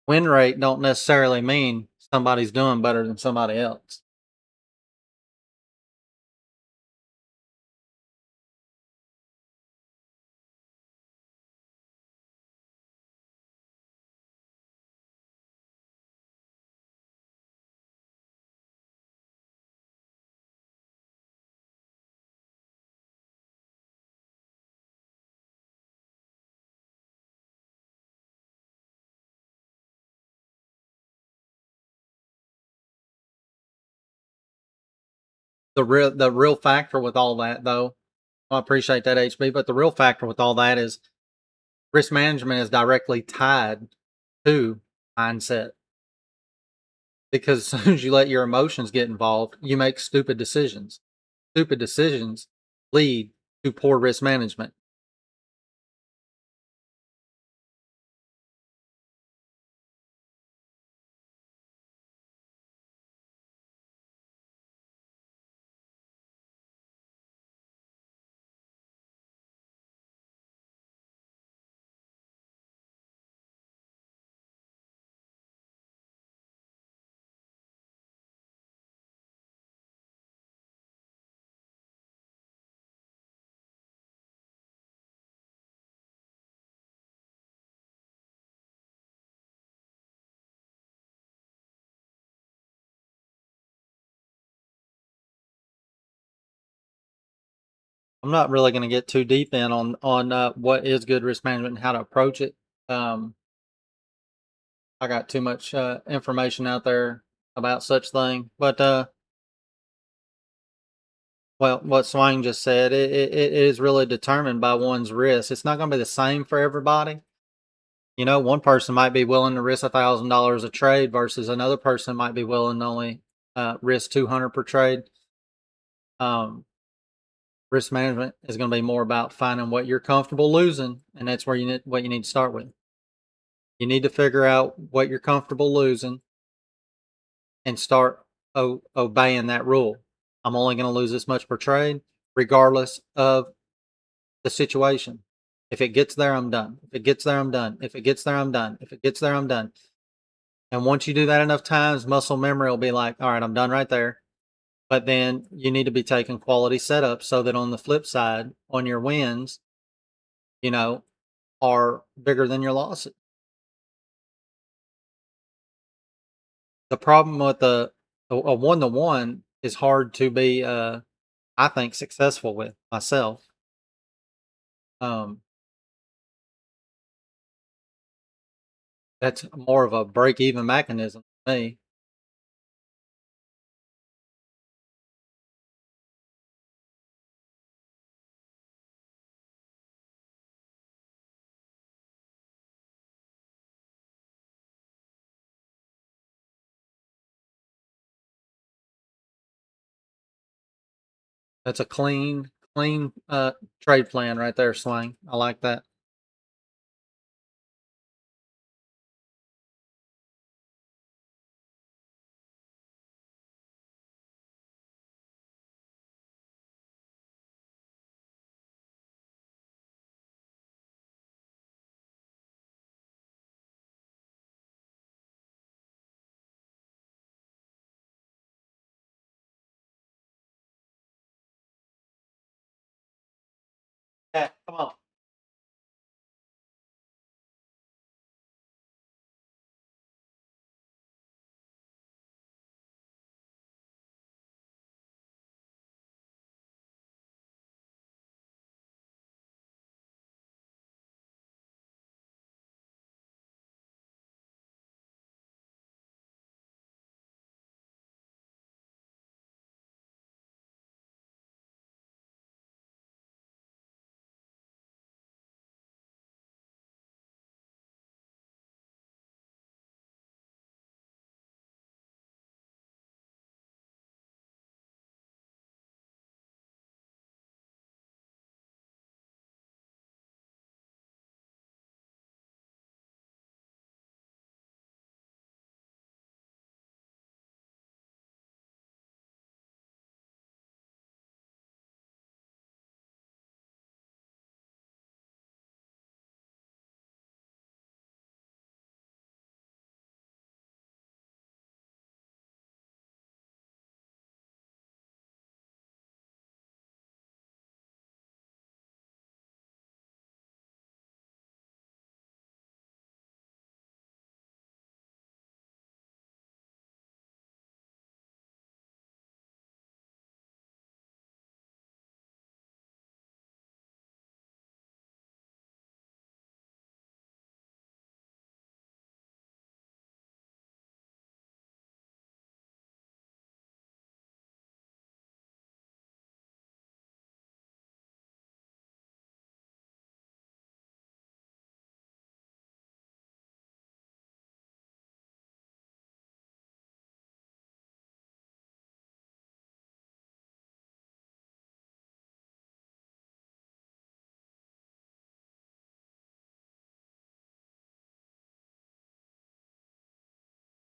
Win rate don't necessarily mean somebody's doing better than somebody else. The real factor with all that, though, I appreciate that, HB, but the real factor with all that is risk management is directly tied to mindset. Because as soon as you let your emotions get involved, you make stupid decisions. Stupid decisions lead to poor risk management. I'm not really going to get too deep in on what is good risk management and how to approach it. I got too much information out there about such thing. But well, what Swain just said, it is really determined by one's risk. It's not going to be the same for everybody. One person might be willing to risk $1,000 a trade versus another person might be willing to only risk 200 per trade. Risk management is going to be more about finding what you're comfortable losing, and that's what you need to start with. You need to figure out what you're comfortable losing and start obeying that rule. I'm only going to lose this much per trade, regardless of the situation. If it gets there, I'm done. If it gets there, I'm done. If it gets there, I'm done. If it gets there, I'm done. And once you do that enough times, muscle memory will be like, all right, I'm done right there. But then you need to be taking quality setups so that on the flip side, on your wins, are bigger than your losses. The problem with a 1-to-1 is hard to be, I think, successful with myself. That's more of a break even mechanism for me. That's a clean trade plan right there, Swain. I like that. Yeah, come on.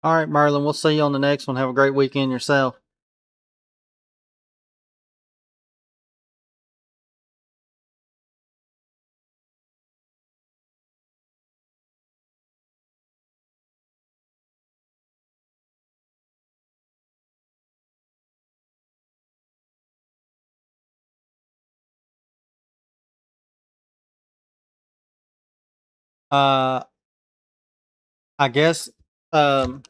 All right, Merlin, we'll see you on the next one. Have a great weekend yourself. Uh, I guess a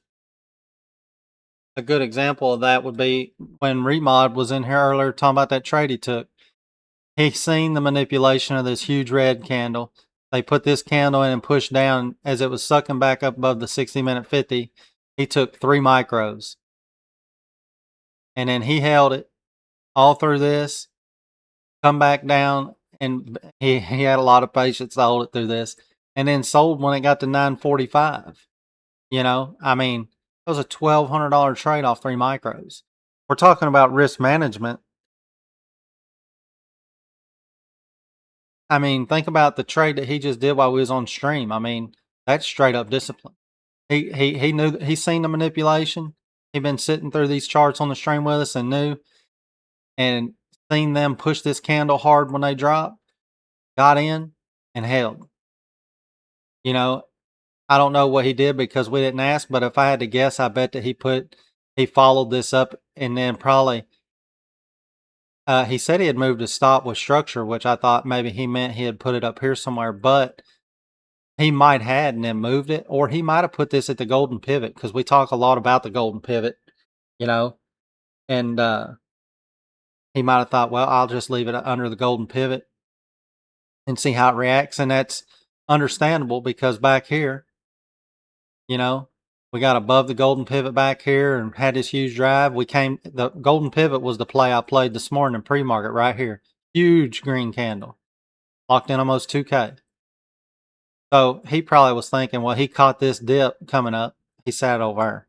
good example of that would be when Remod was in here earlier talking about that trade he took. He seen the manipulation of this huge red candle. They put this candle in and pushed down as it was sucking back up above the 60-minute 50. He took 3 micros. And then he held it all through this, come back down, and he had a lot of patience to hold it through this, and then sold when it got to 945. I mean, it was a $1,200 trade off 3 micros. We're talking about risk management. I mean, think about the trade that he just did while we was on stream. I mean, that's straight up discipline. He knew that he's seen the manipulation. He'd been sitting through these charts on the stream with us and knew and seen them push this candle hard when they dropped, got in and held. I don't know what he did because we didn't ask, but if I had to guess, I bet that he followed this up and then probably he said he had moved to stop with structure, which I thought maybe he meant he had put it up here somewhere, but he might had and then moved it, or he might have put this at the golden pivot because we talk a lot about the golden pivot, you know, and he might have thought, well, I'll just leave it under the golden pivot and see how it reacts, and that's understandable because back here, we got above the golden pivot back here and had this huge drive. The golden pivot was the play I played this morning in pre-market right here. Huge green candle, locked in almost 2K. So he probably was thinking, well, he caught this dip coming up. He sat over there.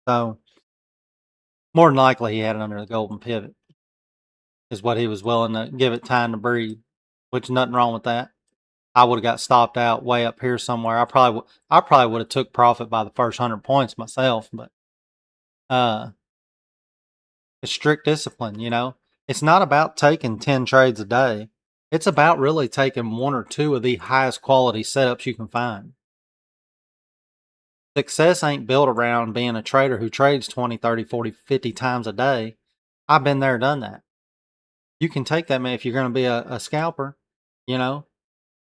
So more than likely he had it under the golden pivot is what he was willing to give it time to breathe, which nothing wrong with that. I would have got stopped out way up here somewhere. I probably would have took profit by the first 100 points myself, but it's strict discipline, you know. It's not about taking 10 trades a day. It's about really taking one or two of the highest quality setups you can find. Success ain't built around being a trader who trades 20, 30, 40, 50 times a day. I've been there, done that. You can take that, man, if you're going to be a scalper, you know.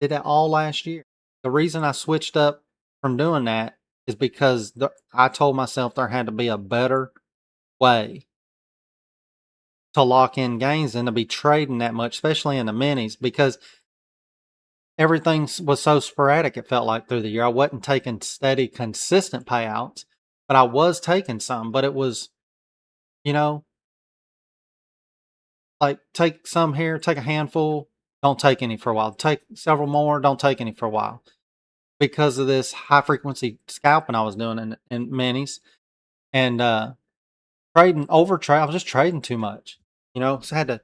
Did that all last year. The reason I switched up from doing that is because I told myself there had to be a better way to lock in gains than to be trading that much, especially in the minis, because everything was so sporadic, it felt like, through the year. I wasn't taking steady, consistent payouts, but I was taking some. But it was, you know, like take some here, take a handful, don't take any for a while. Take several more, don't take any for a while. Because of this high frequency scalping I was doing in minis and trading over trade. I was just trading too much, you know. So I had to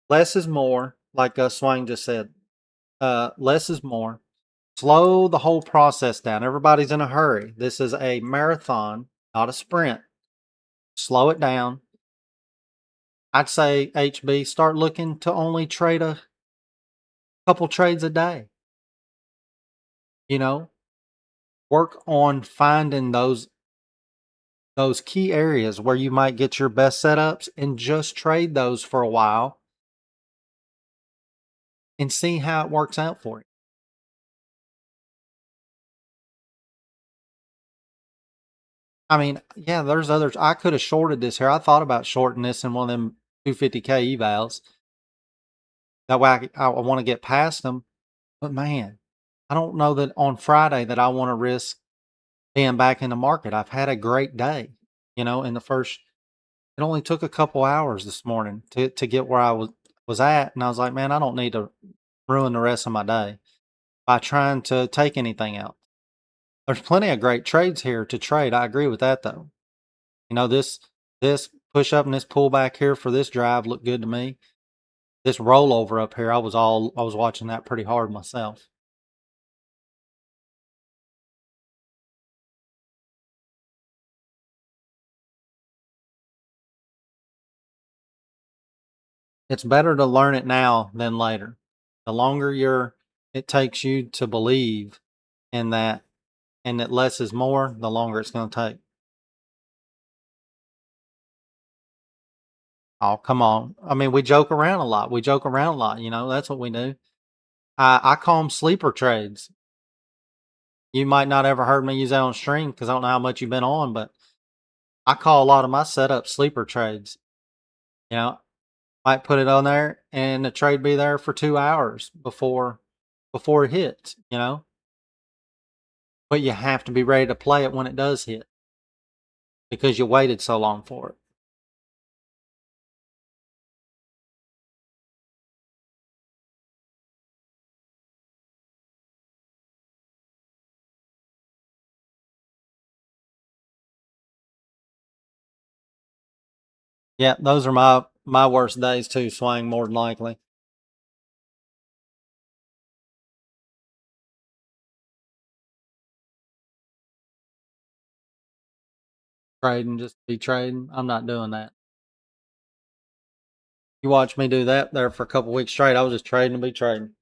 less is more, like Swain just said. Less is more. Slow the whole process down. Everybody's in a hurry. This is a marathon, not a sprint. Slow it down. I'd say HB start looking to only trade a couple trades a day. You know, work on finding those key areas where you might get your best setups and just trade those for a while and see how it works out for you. I mean, yeah, there's others. I could have shorted this here. I thought about shorting this in one of them 250K evals. That way I want to get past them. But man, I don't know that on Friday that I want to risk being back in the market. I've had a great day, you know, in the first, it only took a couple hours this morning to get where I was at. And I was like, man, I don't need to ruin the rest of my day by trying to take anything else. There's plenty of great trades here to trade. I agree with that though. You know, this push up and this pullback here for this drive looked good to me. This rollover up here, I was watching that pretty hard myself. It's better to learn it now than later. The longer it takes you to believe in that and that less is more, the longer it's going to take. Oh, come on. I mean, we joke around a lot. You know, that's what we do. I call them sleeper trades. You might not ever heard me use that on stream because I don't know how much you've been on, but I call a lot of my setups sleeper trades. You know, might put it on there and the trade be there for 2 hours before it hits, you know. But you have to be ready to play it when it does hit because you waited so long for it. Yeah, those are my worst days too, Swang, more than likely. Trading, just be trading. I'm not doing that. You watch me do that there for a couple weeks straight. I was just trading to be trading.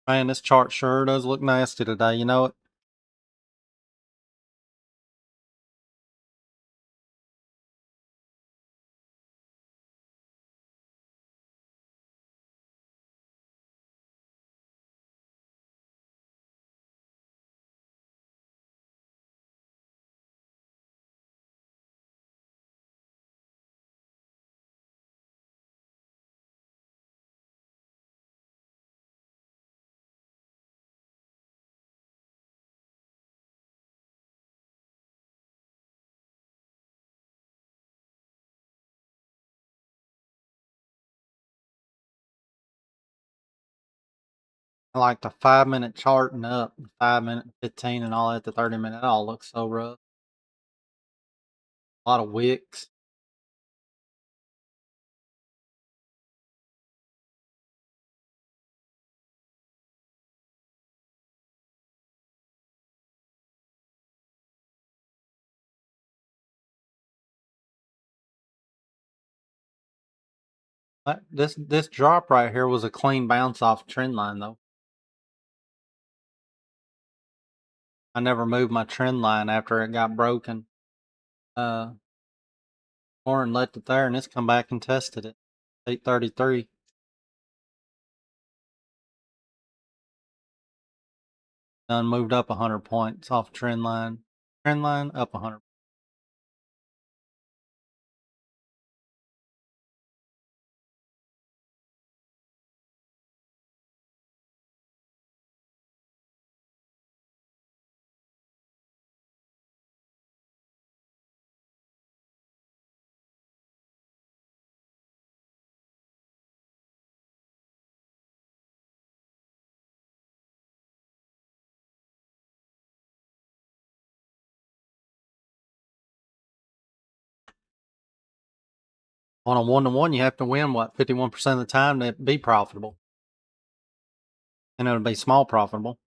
Man, this chart sure does look nasty today, you know it? I like the 5-minute chart and up, 5-minute, 15, and all that, the 30-minute. It all looks so rough. A lot of wicks. This drop right here was a clean bounce off trend line, though. I never moved my trend line after it got broken. Warren left it there, and it's come back and tested it. 833. Done moved up 100 points off trend line. Trend line up 100. On a 1-to-1, you have to win, what, 51% of the time to be profitable. And it'll be small profitable.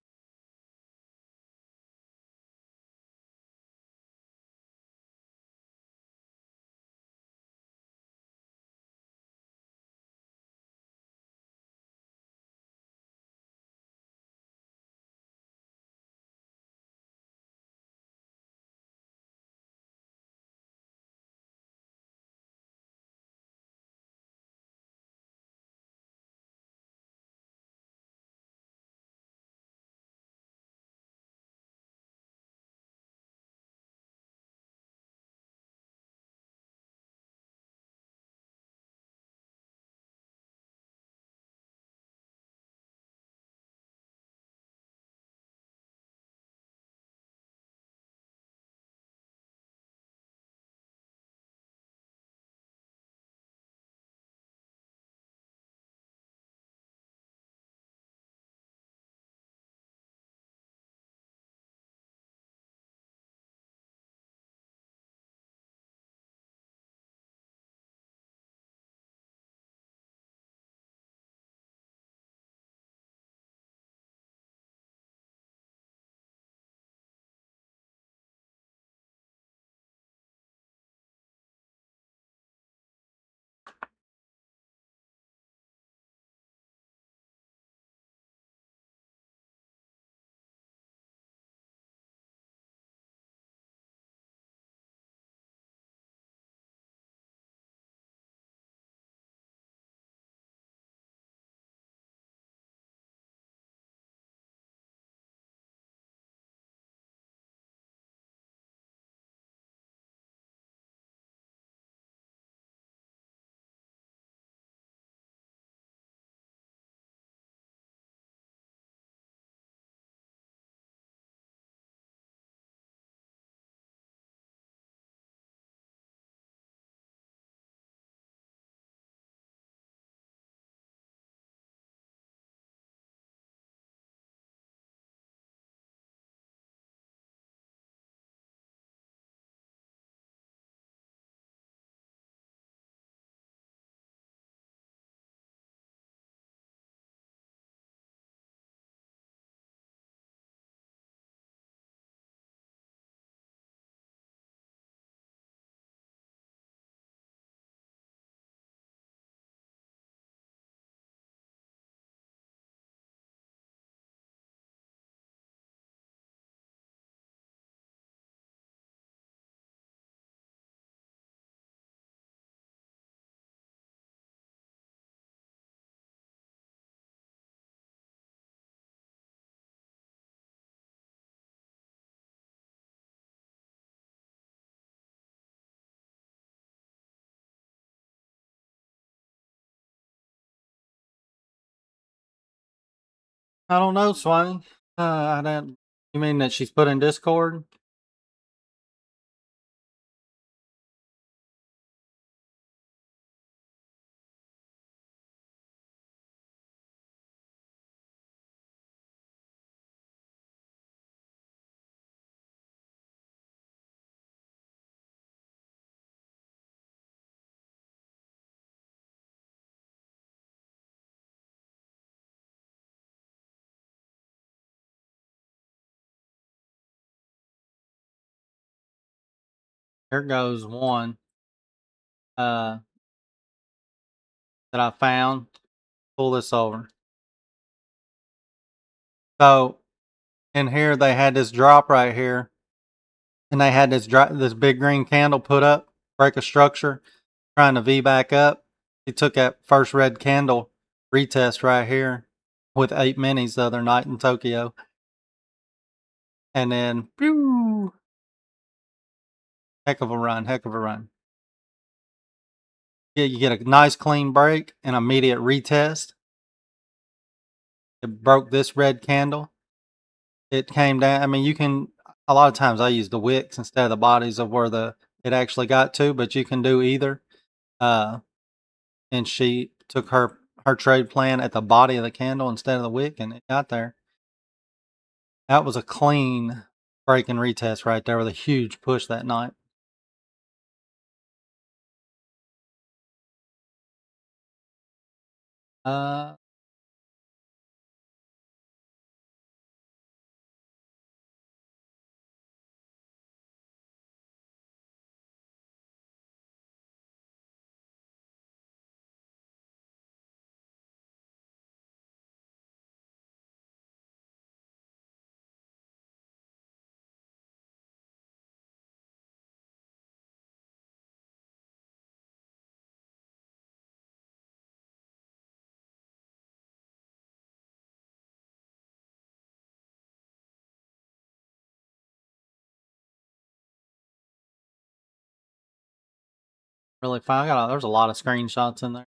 I don't know, Swanee. I don't. You mean that she's put in Discord? Here goes one that I found. Pull this over. So in here they had this drop right here, and they had this big green candle put up, break a structure, trying to V back up. He took that first red candle retest right here with 8 minis the other night in Tokyo, and then pew, heck of a run, heck of a run. Yeah, you get a nice clean break and immediate retest. It broke this red candle. It came down. I mean, you can. A lot of times I use the wicks instead of the bodies of where it actually got to, but you can do either. And she took her trade plan at the body of the candle instead of the wick, and it got there. That was a clean break and retest right there with a huge push that night. Uh, really fine. There's a lot of screenshots in there.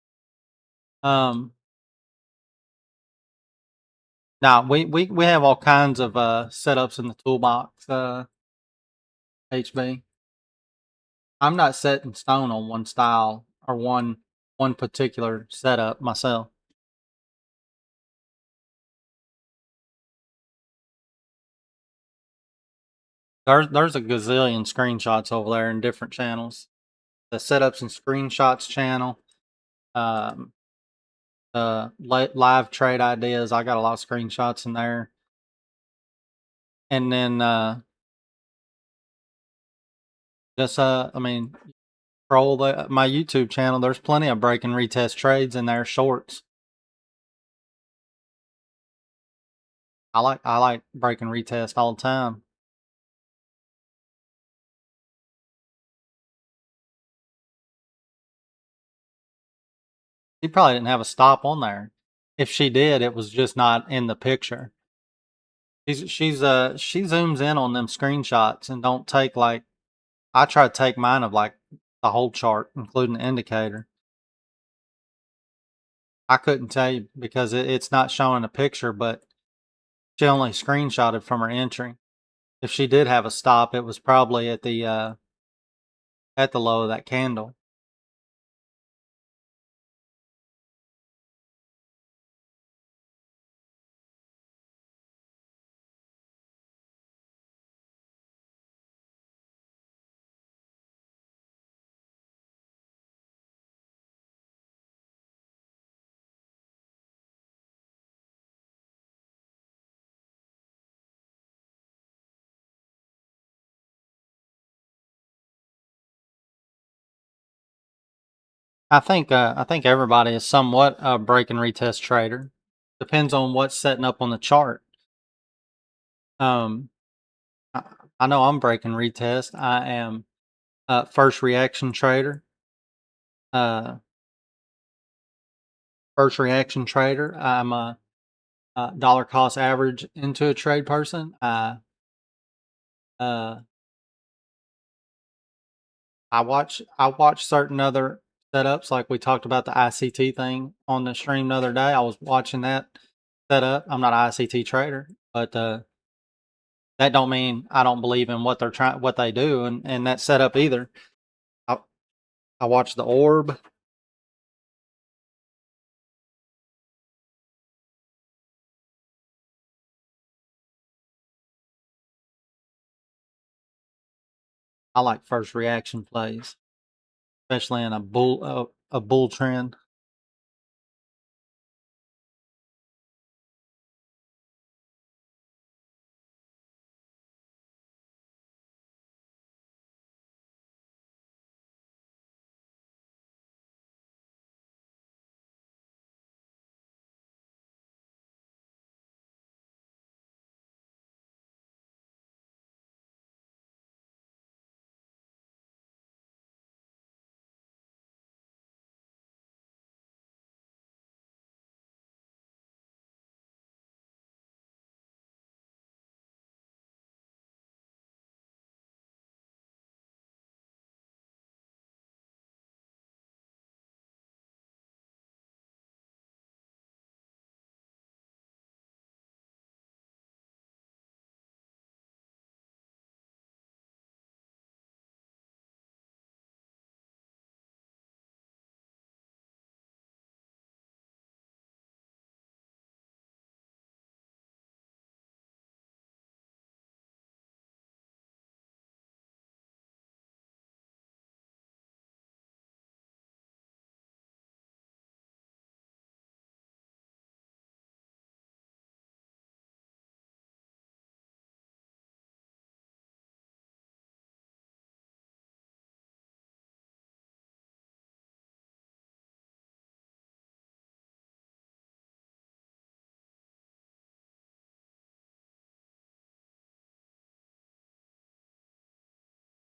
Now we have all kinds of setups in the toolbox. HB. I'm not set in stone on one style or one particular setup myself. There's a gazillion screenshots over there in different channels. The setups and screenshots channel, um, live trade ideas. I got a lot of screenshots in there, and then just I mean, scroll my YouTube channel. There's plenty of break and retest trades in there, shorts. I like break and retest all the time. She probably didn't have a stop on there. If she did, it was just not in the picture. She zooms in on them screenshots and don't take like I try to take mine of like the whole chart, including the indicator. I couldn't tell you because it's not showing a picture, but she only screenshotted from her entry. If she did have a stop, it was probably at the low of that candle. I think everybody is somewhat a break and retest trader. Depends on what's setting up on the chart. Um, I, I know I'm break and retest. I am first reaction trader. Uh, first reaction trader. I'm a dollar cost average into a trade person. Uh, I watch certain other setups like we talked about the ICT thing on the stream the other day. I was watching that set up. I'm not an ICT trader, but that don't mean I don't believe in what they do, and that setup either. I watch the orb. I like first reaction plays, especially in a bull trend.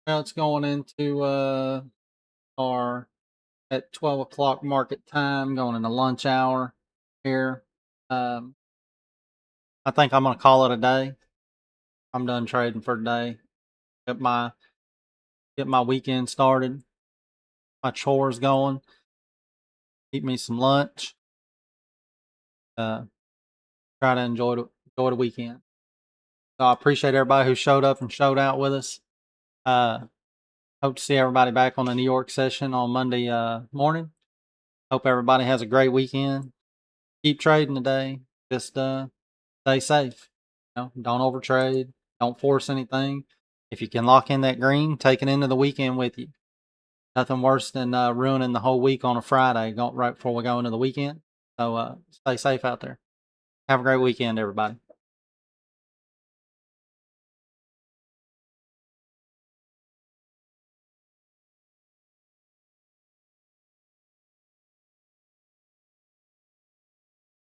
Now it's going into our at 12 o'clock market time, going into lunch hour here. Um, I think I'm going to call it a day. I'm done trading for the day. Get my weekend started. My chores going. Eat me some lunch. Uh, Try to enjoy the weekend. So I appreciate everybody who showed up and showed out with us. Hope to see everybody back on the New York session on Monday morning. Hope everybody has a great weekend. Keep trading today. Just stay safe. Don't overtrade. Don't force anything. If you can lock in that green, take it into the weekend with you. Nothing worse than ruining the whole week on a Friday right before we go into the weekend. So stay safe out there. Have a great weekend, everybody.